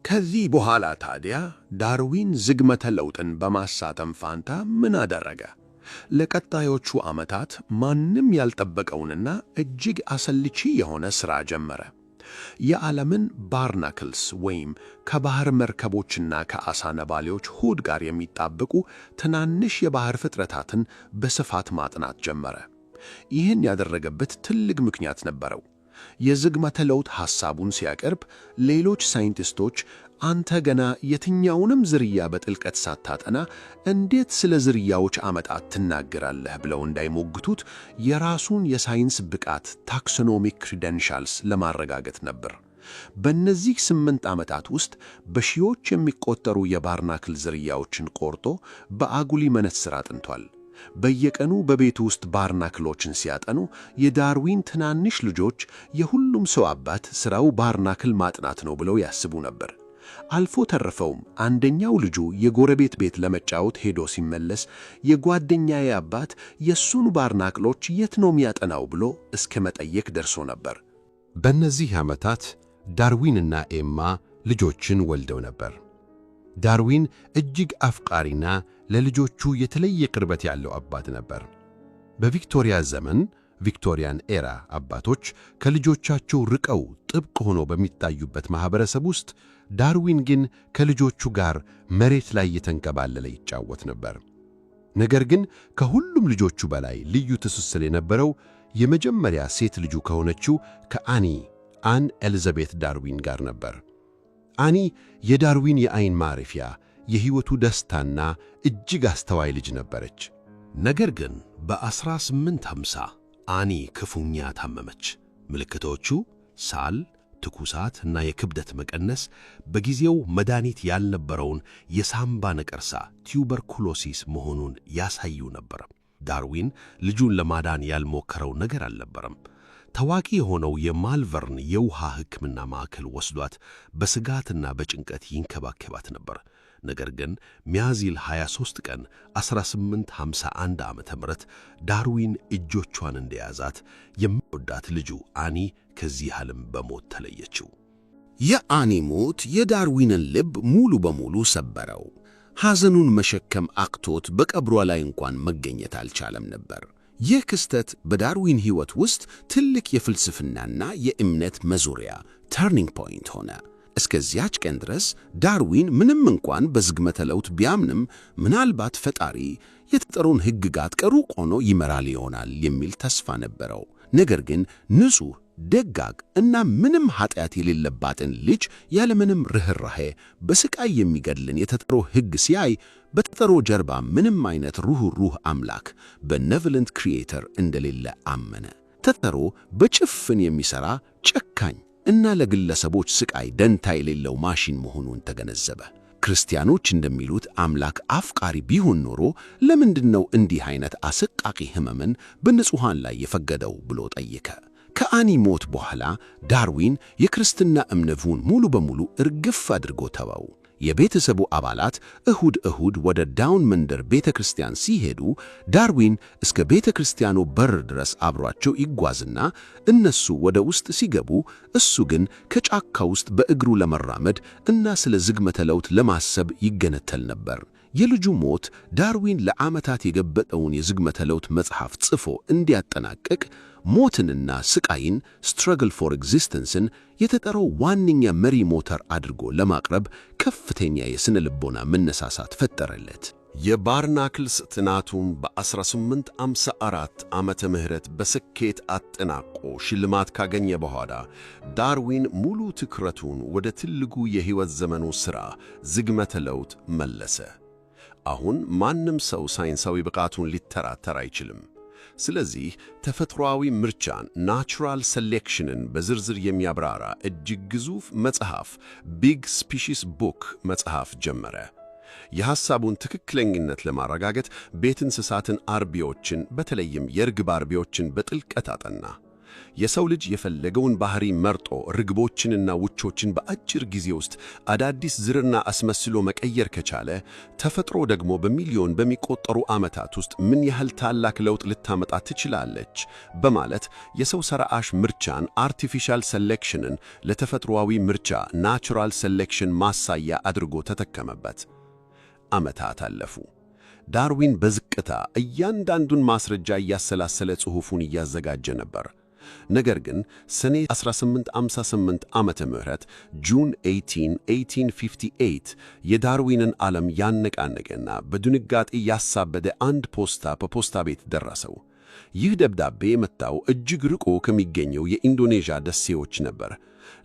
ከዚህ በኋላ ታዲያ ዳርዊን ዝግመተ ለውጥን በማሳተም ፋንታ ምን አደረገ? ለቀጣዮቹ ዓመታት ማንም ያልጠበቀውንና እጅግ አሰልቺ የሆነ ሥራ ጀመረ። የዓለምን ባርናክልስ ወይም ከባህር መርከቦችና ከዓሣ ነባሊዎች ሆድ ጋር የሚጣበቁ ትናንሽ የባህር ፍጥረታትን በስፋት ማጥናት ጀመረ። ይህን ያደረገበት ትልቅ ምክንያት ነበረው። የዝግመተ ለውጥ ሐሳቡን ሲያቀርብ ሌሎች ሳይንቲስቶች አንተ ገና የትኛውንም ዝርያ በጥልቀት ሳታጠና እንዴት ስለ ዝርያዎች አመጣጥ ትናገራለህ ብለው እንዳይሞግቱት የራሱን የሳይንስ ብቃት ታክሶኖሚክ ክሪደንሻልስ ለማረጋገጥ ነበር። በእነዚህ 8 ዓመታት ውስጥ በሺዎች የሚቆጠሩ የባርናክል ዝርያዎችን ቆርጦ በአጉሊ መነጽር አጥንቷል። በየቀኑ በቤቱ ውስጥ ባርናክሎችን ሲያጠኑ የዳርዊን ትናንሽ ልጆች የሁሉም ሰው አባት ሥራው ባርናክል ማጥናት ነው ብለው ያስቡ ነበር። አልፎ ተረፈውም አንደኛው ልጁ የጎረቤት ቤት ለመጫወት ሄዶ ሲመለስ የጓደኛዬ አባት የሱን ባርናክሎች የት ነው የሚያጠናው ብሎ እስከ መጠየቅ ደርሶ ነበር። በእነዚህ ዓመታት ዳርዊንና ኤማ ልጆችን ወልደው ነበር። ዳርዊን እጅግ አፍቃሪና ለልጆቹ የተለየ ቅርበት ያለው አባት ነበር። በቪክቶሪያ ዘመን ቪክቶሪያን ኤራ አባቶች ከልጆቻቸው ርቀው ጥብቅ ሆነው በሚታዩበት ማኅበረሰብ ውስጥ ዳርዊን ግን ከልጆቹ ጋር መሬት ላይ እየተንከባለለ ይጫወት ነበር። ነገር ግን ከሁሉም ልጆቹ በላይ ልዩ ትስስር የነበረው የመጀመሪያ ሴት ልጁ ከሆነችው ከአን ኤልዛቤት ዳርዊን ጋር ነበር። አኒ የዳርዊን የዓይን ማረፊያ፣ የሕይወቱ ደስታና እጅግ አስተዋይ ልጅ ነበረች። ነገር ግን በ1850 አኒ ክፉኛ ታመመች። ምልክቶቹ ሳል፣ ትኩሳት እና የክብደት መቀነስ በጊዜው መድኃኒት ያልነበረውን የሳምባ ነቀርሳ ቱበርኩሎሲስ መሆኑን ያሳዩ ነበር። ዳርዊን ልጁን ለማዳን ያልሞከረው ነገር አልነበረም። ታዋቂ የሆነው የማልቨርን የውሃ ሕክምና ማዕከል ወስዷት በስጋትና በጭንቀት ይንከባከባት ነበር። ነገር ግን ሚያዝያ 23 ቀን 1851 ዓመተ ምህረት ዳርዊን እጆቿን እንደያዛት የሚወዳት ልጁ አኒ ከዚህ ዓለም በሞት ተለየችው። የአኒ ሞት የዳርዊንን ልብ ሙሉ በሙሉ ሰበረው። ሐዘኑን መሸከም አቅቶት በቀብሯ ላይ እንኳን መገኘት አልቻለም ነበር። ይህ ክስተት በዳርዊን ሕይወት ውስጥ ትልቅ የፍልስፍናና የእምነት መዞሪያ ተርኒንግ ፖይንት ሆነ። እስከዚያች ቀን ድረስ ዳርዊን ምንም እንኳን በዝግመተ ለውጥ ቢያምንም ምናልባት ፈጣሪ የተፈጥሮን ሕግጋት ከሩቅ ሆኖ ይመራል ይሆናል የሚል ተስፋ ነበረው። ነገር ግን ንጹሕ ደጋግ እና ምንም ኃጢአት የሌለባትን ልጅ ያለምንም ርኅራኄ በስቃይ የሚገድልን የተፈጥሮ ሕግ ሲያይ በተፈጥሮ ጀርባ ምንም አይነት ሩህ አምላክ በኔቨለንት ክሪኤተር እንደሌለ አመነ። ተፈጥሮ በጭፍን የሚሠራ ጨካኝ እና ለግለሰቦች ስቃይ ደንታ የሌለው ማሽን መሆኑን ተገነዘበ። ክርስቲያኖች እንደሚሉት አምላክ አፍቃሪ ቢሆን ኖሮ ለምንድነው እንዲህ አይነት አሰቃቂ ሕመምን በንጹሐን ላይ የፈቀደው ብሎ ጠየቀ። ከአኒ ሞት በኋላ ዳርዊን የክርስትና እምነቱን ሙሉ በሙሉ እርግፍ አድርጎ ተወው። የቤተሰቡ አባላት እሁድ ወደ ዳውን መንደር ቤተ ክርስቲያን ሲሄዱ ዳርዊን እስከ ቤተ ክርስቲያኑ በር ድረስ አብሯቸው ይጓዝና እነሱ ወደ ውስጥ ሲገቡ እሱ ግን ከጫካ ውስጥ በእግሩ ለመራመድ እና ስለ ዝግመተ ለውጥ ለማሰብ ይገነተል ነበር። የልጁ ሞት ዳርዊን ለዓመታት የገበጠውን የዝግመተ ለውጥ መጽሐፍ ጽፎ እንዲያጠናቅቅ ሞትንና ስቃይን ስትረግል ፎር ኤግዚስተንስን የተጠራው ዋነኛ መሪ ሞተር አድርጎ ለማቅረብ ከፍተኛ የሥነ ልቦና መነሳሳት ፈጠረለት። የባርናክልስ ጥናቱን በ1854 ዓመተ ምህረት በስኬት አጠናቆ ሽልማት ካገኘ በኋላ ዳርዊን ሙሉ ትኩረቱን ወደ ትልቁ የሕይወት ዘመኑ ሥራ ዝግመተ ለውጥ መለሰ። አሁን ማንም ሰው ሳይንሳዊ ብቃቱን ሊተራተር አይችልም። ስለዚህ ተፈጥሯዊ ምርጫን ናቹራል ሴሌክሽንን በዝርዝር የሚያብራራ እጅግ ግዙፍ መጽሐፍ ቢግ ስፒሺስ ቡክ መጽሐፍ ጀመረ። የሐሳቡን ትክክለኝነት ለማረጋገጥ ቤት እንስሳትን አርቢዎችን በተለይም የርግብ አርቢዎችን በጥልቀት አጠና። የሰው ልጅ የፈለገውን ባህሪ መርጦ ርግቦችንና ውቾችን በአጭር ጊዜ ውስጥ አዳዲስ ዝርና አስመስሎ መቀየር ከቻለ ተፈጥሮ ደግሞ በሚሊዮን በሚቆጠሩ ዓመታት ውስጥ ምን ያህል ታላቅ ለውጥ ልታመጣ ትችላለች በማለት የሰው ሰራሽ ምርጫን አርቲፊሻል ሴሌክሽንን ለተፈጥሮአዊ ምርጫ ናቹራል ሴሌክሽን ማሳያ አድርጎ ተጠቀመበት። ዓመታት አለፉ። ዳርዊን በዝቅታ እያንዳንዱን ማስረጃ እያሰላሰለ ጽሑፉን እያዘጋጀ ነበር። ነገር ግን ሰኔ 1858 ዓመተ ምህረት ጁን 1858 የዳርዊንን ዓለም ያነቃነቀና በድንጋጤ ያሳበደ አንድ ፖስታ በፖስታ ቤት ደረሰው። ይህ ደብዳቤ የመጣው እጅግ ርቆ ከሚገኘው የኢንዶኔዥያ ደሴዎች ነበር።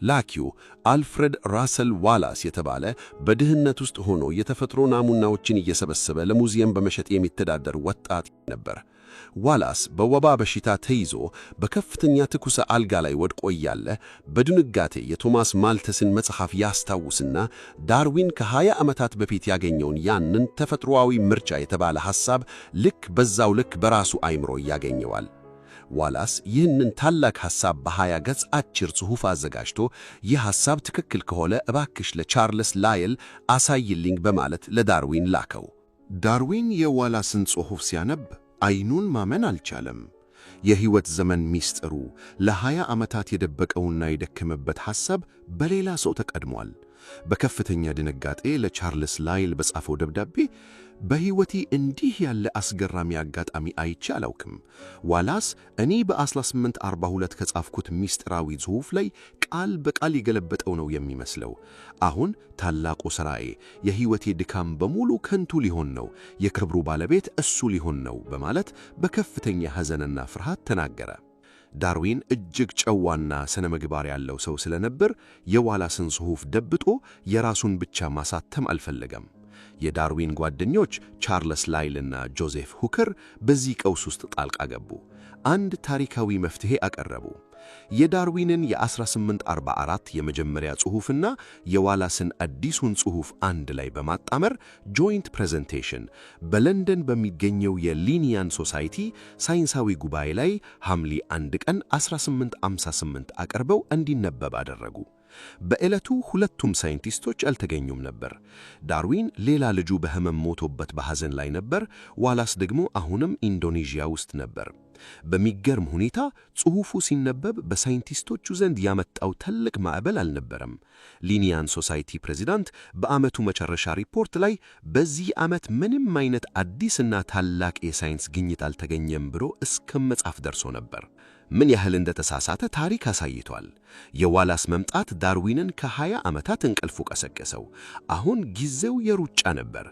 ላኪው አልፍሬድ ራሰል ዋላስ የተባለ በድህነት ውስጥ ሆኖ የተፈጥሮ ናሙናዎችን እየሰበሰበ ለሙዚየም በመሸጥ የሚተዳደር ወጣት ነበር። ዋላስ በወባ በሽታ ተይዞ በከፍተኛ ትኩስ አልጋ ላይ ወድቆ እያለ በድንጋጤ የቶማስ ማልተስን መጽሐፍ ያስታውስና ዳርዊን ከ20 ዓመታት በፊት ያገኘውን ያንን ተፈጥሮአዊ ምርጫ የተባለ ሐሳብ ልክ በዛው ልክ በራሱ አይምሮ ያገኘዋል። ዋላስ ይህንን ታላቅ ሐሳብ በ20 ገጽ አጭር ጽሑፍ አዘጋጅቶ ይህ ሐሳብ ትክክል ከሆነ እባክሽ ለቻርልስ ላየል አሳይልኝ በማለት ለዳርዊን ላከው። ዳርዊን የዋላስን ጽሑፍ ሲያነብ አይኑን ማመን አልቻለም። የሕይወት ዘመን ሚስጥሩ ለ20 ዓመታት የደበቀውና የደከመበት ሐሳብ በሌላ ሰው ተቀድሟል። በከፍተኛ ድንጋጤ ለቻርልስ ላይል በጻፈው ደብዳቤ በሕይወቴ እንዲህ ያለ አስገራሚ አጋጣሚ አይቼ አላውቅም። ዋላስ እኔ በ1842 ከጻፍኩት ሚስጥራዊ ጽሑፍ ላይ ቃል በቃል የገለበጠው ነው የሚመስለው። አሁን ታላቁ ሥራዬ፣ የሕይወቴ ድካም በሙሉ ከንቱ ሊሆን ነው፣ የክብሩ ባለቤት እሱ ሊሆን ነው በማለት በከፍተኛ ሐዘንና ፍርሃት ተናገረ። ዳርዊን እጅግ ጨዋና ስነ ምግባር ያለው ሰው ስለነበር የዋላስን ጽሑፍ ደብጦ የራሱን ብቻ ማሳተም አልፈለገም። የዳርዊን ጓደኞች ቻርልስ ላይልና ጆዜፍ ሁከር በዚህ ቀውስ ውስጥ ጣልቃ ገቡ። አንድ ታሪካዊ መፍትሔ አቀረቡ። የዳርዊንን የ1844 የመጀመሪያ ጽሑፍና የዋላስን አዲሱን ጽሑፍ አንድ ላይ በማጣመር ጆይንት ፕሬዘንቴሽን በለንደን በሚገኘው የሊኒያን ሶሳይቲ ሳይንሳዊ ጉባኤ ላይ ሐምሌ 1 ቀን 1858 አቀርበው እንዲነበብ አደረጉ። በዕለቱ ሁለቱም ሳይንቲስቶች አልተገኙም ነበር። ዳርዊን ሌላ ልጁ በሕመም ሞቶበት በሐዘን ላይ ነበር። ዋላስ ደግሞ አሁንም ኢንዶኔዥያ ውስጥ ነበር። በሚገርም ሁኔታ ጽሑፉ ሲነበብ በሳይንቲስቶቹ ዘንድ ያመጣው ትልቅ ማዕበል አልነበረም። ሊኒያን ሶሳይቲ ፕሬዚዳንት በዓመቱ መጨረሻ ሪፖርት ላይ በዚህ ዓመት ምንም አይነት አዲስና ታላቅ የሳይንስ ግኝት አልተገኘም ብሎ እስከ መጻፍ ደርሶ ነበር። ምን ያህል እንደተሳሳተ ታሪክ አሳይቷል። የዋላስ መምጣት ዳርዊንን ከ20 ዓመታት እንቅልፉ ቀሰቀሰው። አሁን ጊዜው የሩጫ ነበር።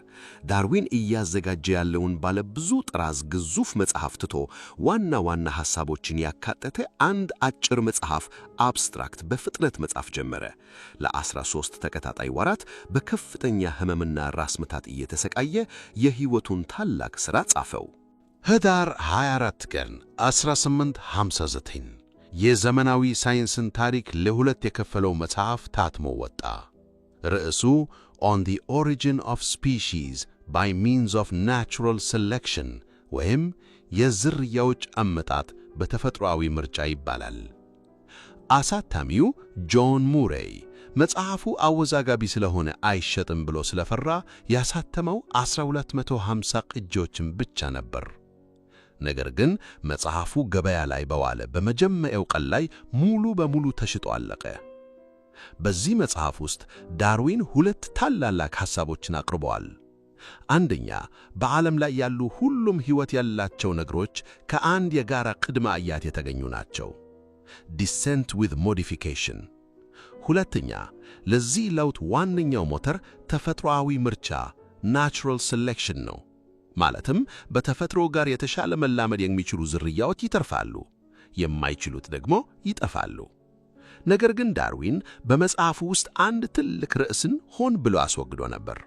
ዳርዊን እያዘጋጀ ያለውን ባለ ብዙ ጥራዝ ግዙፍ መጽሐፍ ትቶ ዋና ዋና ሐሳቦችን ያካተተ አንድ አጭር መጽሐፍ አብስትራክት በፍጥነት መጻፍ ጀመረ። ለ13 ተከታታይ ወራት በከፍተኛ ሕመምና ራስ ምታት እየተሰቃየ የሕይወቱን ታላቅ ሥራ ጻፈው። ህዳር 24 ቀን 1859 የዘመናዊ ሳይንስን ታሪክ ለሁለት የከፈለው መጽሐፍ ታትሞ ወጣ። ርዕሱ On the Origin of Species by Means of Natural Selection ወይም የዝርያዎች አመጣጥ በተፈጥሮአዊ ምርጫ ይባላል። አሳታሚው ጆን ሙሬይ መጽሐፉ አወዛጋቢ ስለሆነ አይሸጥም ብሎ ስለፈራ ያሳተመው 1250 ቅጂዎችን ብቻ ነበር። ነገር ግን መጽሐፉ ገበያ ላይ በዋለ በመጀመሪያው ቀን ላይ ሙሉ በሙሉ ተሽጦ አለቀ። በዚህ መጽሐፍ ውስጥ ዳርዊን ሁለት ታላላቅ ሐሳቦችን አቅርበዋል። አንደኛ፣ በዓለም ላይ ያሉ ሁሉም ሕይወት ያላቸው ነገሮች ከአንድ የጋራ ቅድመ አያት የተገኙ ናቸው፣ ዲሰንት ዊዝ ሞዲፊኬሽን። ሁለተኛ፣ ለዚህ ለውጥ ዋነኛው ሞተር ተፈጥሮአዊ ምርጫ ናቹራል ሴሌክሽን ነው። ማለትም በተፈጥሮ ጋር የተሻለ መላመድ የሚችሉ ዝርያዎች ይተርፋሉ፣ የማይችሉት ደግሞ ይጠፋሉ። ነገር ግን ዳርዊን በመጽሐፉ ውስጥ አንድ ትልቅ ርዕስን ሆን ብሎ አስወግዶ ነበር።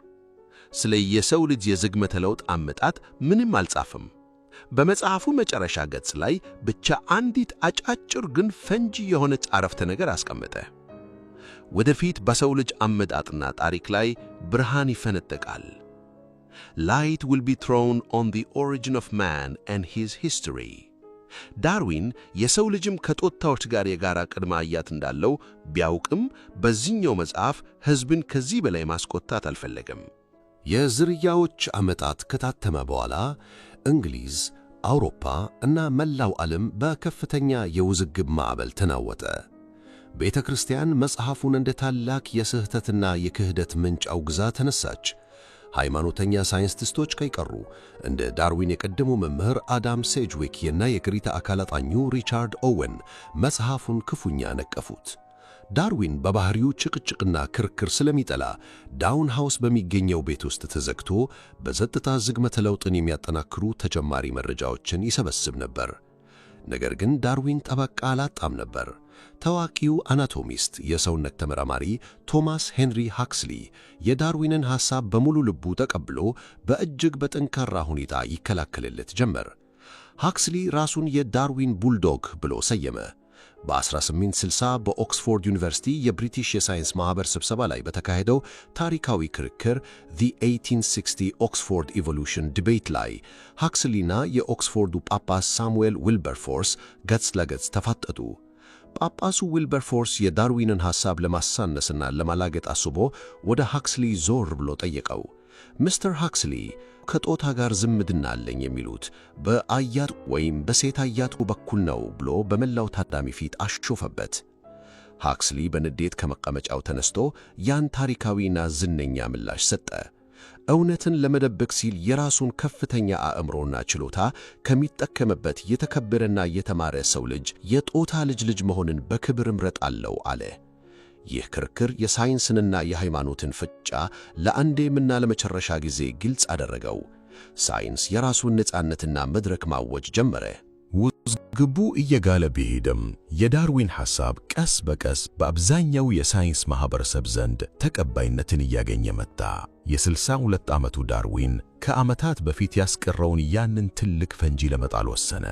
ስለ የሰው ልጅ የዝግመተ ለውጥ አመጣጥ ምንም አልጻፈም። በመጽሐፉ መጨረሻ ገጽ ላይ ብቻ አንዲት አጫጭር ግን ፈንጂ የሆነች አረፍተ ነገር አስቀመጠ። ወደፊት በሰው ልጅ አመጣጥና ታሪክ ላይ ብርሃን ይፈነጥቃል፣ Light will be thrown on the origin of man and his history. ዳርዊን የሰው ልጅም ከጦጣዎች ጋር የጋራ ቅድመ አያት እንዳለው ቢያውቅም በዚህኛው መጽሐፍ ሕዝብን ከዚህ በላይ ማስቆጣት አልፈለገም። የዝርያዎች ዓመታት ከታተመ በኋላ እንግሊዝ፣ አውሮፓ እና መላው ዓለም በከፍተኛ የውዝግብ ማዕበል ተናወጠ። ቤተ ክርስቲያን መጽሐፉን እንደ ታላቅ የስህተትና የክህደት ምንጭ አውግዛ ተነሳች። ሃይማኖተኛ ሳይንቲስቶች ከይቀሩ እንደ ዳርዊን የቀደሙ መምህር አዳም ሴጅዊክ እና የግሪታ አካል አጥኚው ሪቻርድ ኦዌን መጽሐፉን ክፉኛ ነቀፉት። ዳርዊን በባህሪው ጭቅጭቅና ክርክር ስለሚጠላ ዳውን ሃውስ በሚገኘው ቤት ውስጥ ተዘግቶ በጸጥታ ዝግመተ ለውጥን የሚያጠናክሩ ተጨማሪ መረጃዎችን ይሰበስብ ነበር። ነገር ግን ዳርዊን ጠበቃ አላጣም ነበር። ታዋቂው አናቶሚስት የሰውነት ተመራማሪ ቶማስ ሄንሪ ሃክስሊ የዳርዊንን ሐሳብ በሙሉ ልቡ ተቀብሎ በእጅግ በጠንካራ ሁኔታ ይከላከልለት ጀመር። ሃክስሊ ራሱን የዳርዊን ቡልዶግ ብሎ ሰየመ። በ1860 በኦክስፎርድ ዩኒቨርሲቲ የብሪቲሽ የሳይንስ ማኅበር ስብሰባ ላይ በተካሄደው ታሪካዊ ክርክር The 1860 ኦክስፎርድ ኢቮሉሽን ዲቤት ላይ ሃክስሊና የኦክስፎርዱ ጳጳስ ሳሙኤል ዊልበርፎርስ ገጽ ለገጽ ተፋጠጡ። ጳጳሱ ዊልበርፎርስ የዳርዊንን ሐሳብ ለማሳነስና ለማላገጥ አስቦ ወደ ሃክስሊ ዞር ብሎ ጠየቀው። ሚስተር ሃክስሊ ከጦታ ጋር ዝምድና አለኝ የሚሉት በአያቱ ወይም በሴት አያቱ በኩል ነው ብሎ በመላው ታዳሚ ፊት አሾፈበት። ሃክስሊ በንዴት ከመቀመጫው ተነስቶ ያን ታሪካዊና ዝነኛ ምላሽ ሰጠ። እውነትን ለመደበቅ ሲል የራሱን ከፍተኛ አእምሮና ችሎታ ከሚጠቀምበት የተከበረና የተማረ ሰው ልጅ የጦታ ልጅ መሆንን በክብር እመርጣለሁ አለ። ይህ ክርክር የሳይንስንና የሃይማኖትን ፍጫ ለአንዴምና ለመጨረሻ ጊዜ ግልጽ አደረገው። ሳይንስ የራሱን ነፃነትና መድረክ ማወጅ ጀመረ። ውዝግቡ እየጋለ ቢሄድም የዳርዊን ሐሳብ ቀስ በቀስ በአብዛኛው የሳይንስ ማኅበረሰብ ዘንድ ተቀባይነትን እያገኘ መጣ። የ62 ዓመቱ ዳርዊን ከዓመታት በፊት ያስቀረውን ያንን ትልቅ ፈንጂ ለመጣል ወሰነ።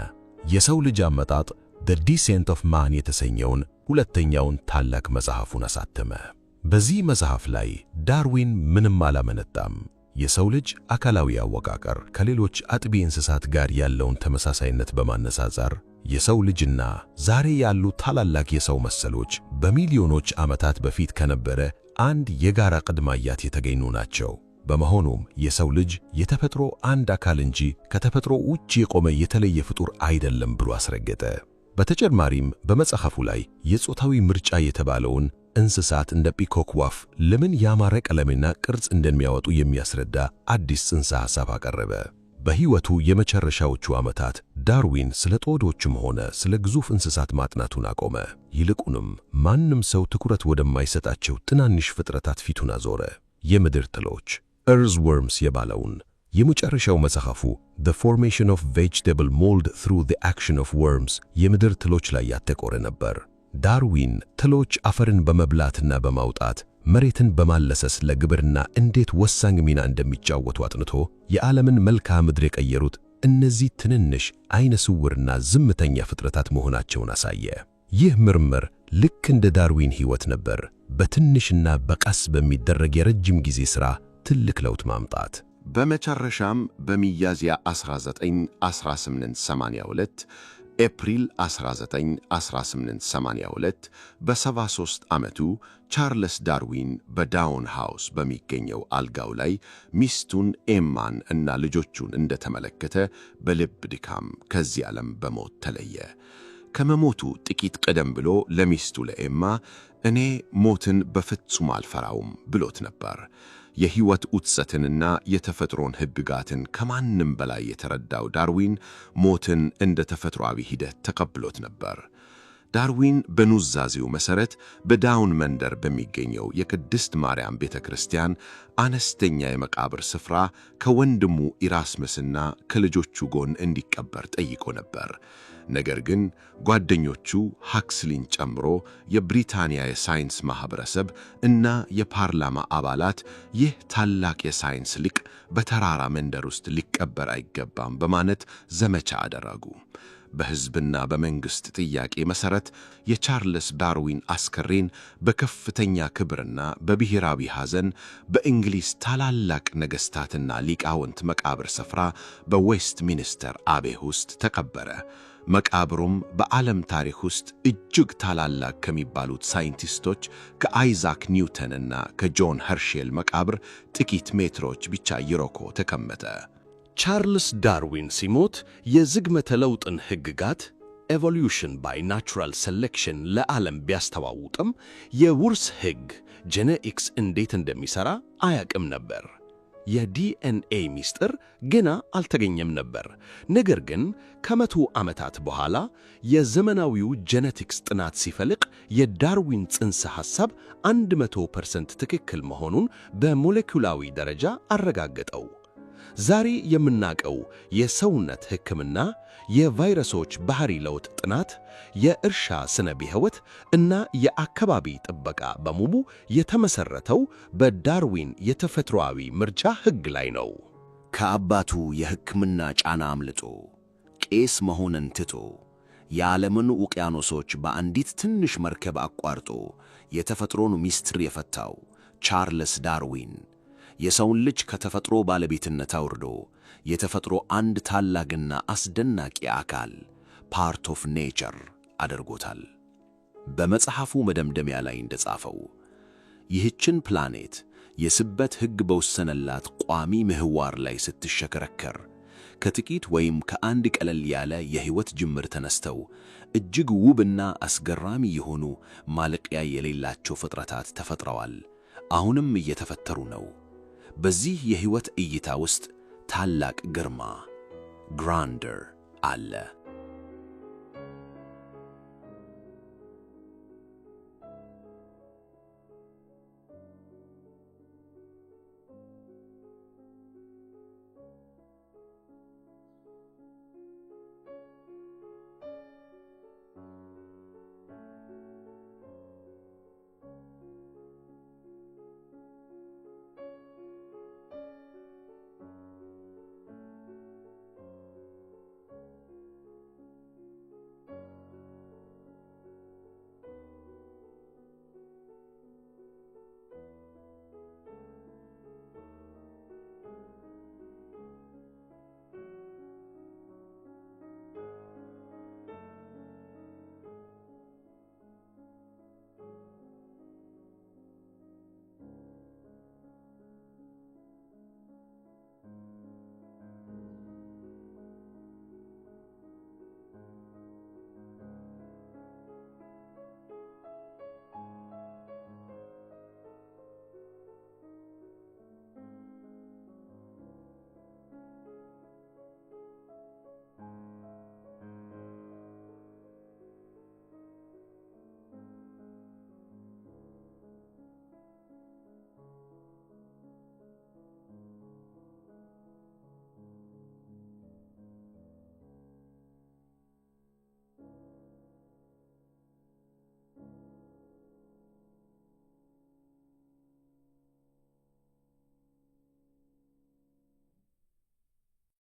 የሰው ልጅ አመጣጥ The Descent of Man የተሰኘውን ሁለተኛውን ታላቅ መጽሐፉን አሳተመ። በዚህ መጽሐፍ ላይ ዳርዊን ምንም አላመነታም። የሰው ልጅ አካላዊ አወቃቀር ከሌሎች አጥቢ እንስሳት ጋር ያለውን ተመሳሳይነት በማነጻጸር የሰው ልጅና ዛሬ ያሉ ታላላቅ የሰው መሰሎች በሚሊዮኖች ዓመታት በፊት ከነበረ አንድ የጋራ ቅድመ አያት የተገኙ ናቸው። በመሆኑም የሰው ልጅ የተፈጥሮ አንድ አካል እንጂ ከተፈጥሮ ውጭ የቆመ የተለየ ፍጡር አይደለም ብሎ አስረገጠ። በተጨማሪም በመጽሐፉ ላይ የጾታዊ ምርጫ የተባለውን እንስሳት እንደ ፒኮክ ወፍ ለምን ያማረ ቀለምና ቅርጽ እንደሚያወጡ የሚያስረዳ አዲስ ጽንሰ ሐሳብ አቀረበ። በሕይወቱ የመጨረሻዎቹ ዓመታት ዳርዊን ስለ ጦዶችም ሆነ ስለ ግዙፍ እንስሳት ማጥናቱን አቆመ። ይልቁንም ማንም ሰው ትኩረት ወደማይሰጣቸው ትናንሽ ፍጥረታት ፊቱን አዞረ። የምድር ትሎች earthworms የባለውን የመጨረሻው መጽሐፉ The Formation of Vegetable Mold Through the Action of Worms የምድር ትሎች ላይ ያተኮረ ነበር። ዳርዊን ትሎች አፈርን በመብላትና በማውጣት መሬትን በማለሰስ ለግብርና እንዴት ወሳኝ ሚና እንደሚጫወቱ አጥንቶ የዓለምን መልክዓ ምድር የቀየሩት እነዚህ ትንንሽ አይነ ስውርና ዝምተኛ ፍጥረታት መሆናቸውን አሳየ። ይህ ምርምር ልክ እንደ ዳርዊን ሕይወት ነበር፣ በትንሽና በቀስ በሚደረግ የረጅም ጊዜ ሥራ ትልቅ ለውጥ ማምጣት። በመጨረሻም በሚያዝያ 1882 ኤፕሪል 1882 በ73 ዓመቱ ቻርልስ ዳርዊን በዳውን ሃውስ በሚገኘው አልጋው ላይ ሚስቱን ኤማን እና ልጆቹን እንደተመለከተ በልብ ድካም ከዚህ ዓለም በሞት ተለየ። ከመሞቱ ጥቂት ቀደም ብሎ ለሚስቱ ለኤማ እኔ ሞትን በፍጹም አልፈራውም ብሎት ነበር። የሕይወት ውጥሰትንና የተፈጥሮን ሕግጋትን ከማንም በላይ የተረዳው ዳርዊን ሞትን እንደ ተፈጥሯዊ ሂደት ተቀብሎት ነበር። ዳርዊን በኑዛዜው መሠረት በዳውን መንደር በሚገኘው የቅድስት ማርያም ቤተ ክርስቲያን አነስተኛ የመቃብር ስፍራ ከወንድሙ ኢራስመስና ከልጆቹ ጎን እንዲቀበር ጠይቆ ነበር። ነገር ግን ጓደኞቹ ሃክስሊን ጨምሮ የብሪታንያ የሳይንስ ማኅበረሰብ እና የፓርላማ አባላት ይህ ታላቅ የሳይንስ ሊቅ በተራራ መንደር ውስጥ ሊቀበር አይገባም በማለት ዘመቻ አደረጉ። በሕዝብና በመንግሥት ጥያቄ መሠረት የቻርልስ ዳርዊን አስከሬን በከፍተኛ ክብርና በብሔራዊ ሐዘን በእንግሊዝ ታላላቅ ነገሥታትና ሊቃውንት መቃብር ስፍራ በዌስት ሚኒስተር አቤ ውስጥ ተቀበረ። መቃብሩም በዓለም ታሪክ ውስጥ እጅግ ታላላቅ ከሚባሉት ሳይንቲስቶች ከአይዛክ ኒውተንና ከጆን ኸርሼል መቃብር ጥቂት ሜትሮች ብቻ ይርቆ ተቀመጠ። ቻርልስ ዳርዊን ሲሞት የዝግመተ ለውጥን ሕግጋት ኤቮሉሽን ባይ ናቹራል ሴሌክሽን ለዓለም ቢያስተዋውቅም የውርስ ሕግ ጄኔቲክስ እንዴት እንደሚሠራ አያቅም ነበር። የዲኤንኤ ሚስጥር ገና አልተገኘም ነበር። ነገር ግን ከመቶ ዓመታት በኋላ የዘመናዊው ጄኔቲክስ ጥናት ሲፈልቅ የዳርዊን ጽንሰ ሐሳብ 100% ትክክል መሆኑን በሞሌኩላዊ ደረጃ አረጋገጠው። ዛሬ የምናውቀው የሰውነት ሕክምና፣ የቫይረሶች ባህሪ ለውጥ ጥናት፣ የእርሻ ስነ ሕይወት እና የአካባቢ ጥበቃ በሙሉ የተመሠረተው በዳርዊን የተፈጥሮአዊ ምርጫ ሕግ ላይ ነው። ከአባቱ የሕክምና ጫና አምልጦ ቄስ መሆንን ትቶ የዓለምን ውቅያኖሶች በአንዲት ትንሽ መርከብ አቋርጦ የተፈጥሮን ሚስጥር የፈታው ቻርልስ ዳርዊን የሰውን ልጅ ከተፈጥሮ ባለቤትነት አውርዶ የተፈጥሮ አንድ ታላቅና አስደናቂ አካል ፓርት ኦፍ ኔቸር አድርጎታል። በመጽሐፉ መደምደሚያ ላይ እንደጻፈው ይህችን ፕላኔት የስበት ሕግ በወሰነላት ቋሚ ምህዋር ላይ ስትሽከረከር ከጥቂት ወይም ከአንድ ቀለል ያለ የሕይወት ጅምር ተነስተው እጅግ ውብና አስገራሚ የሆኑ ማለቂያ የሌላቸው ፍጥረታት ተፈጥረዋል። አሁንም እየተፈጠሩ ነው። በዚህ የሕይወት እይታ ውስጥ ታላቅ ግርማ ግራንደር አለ።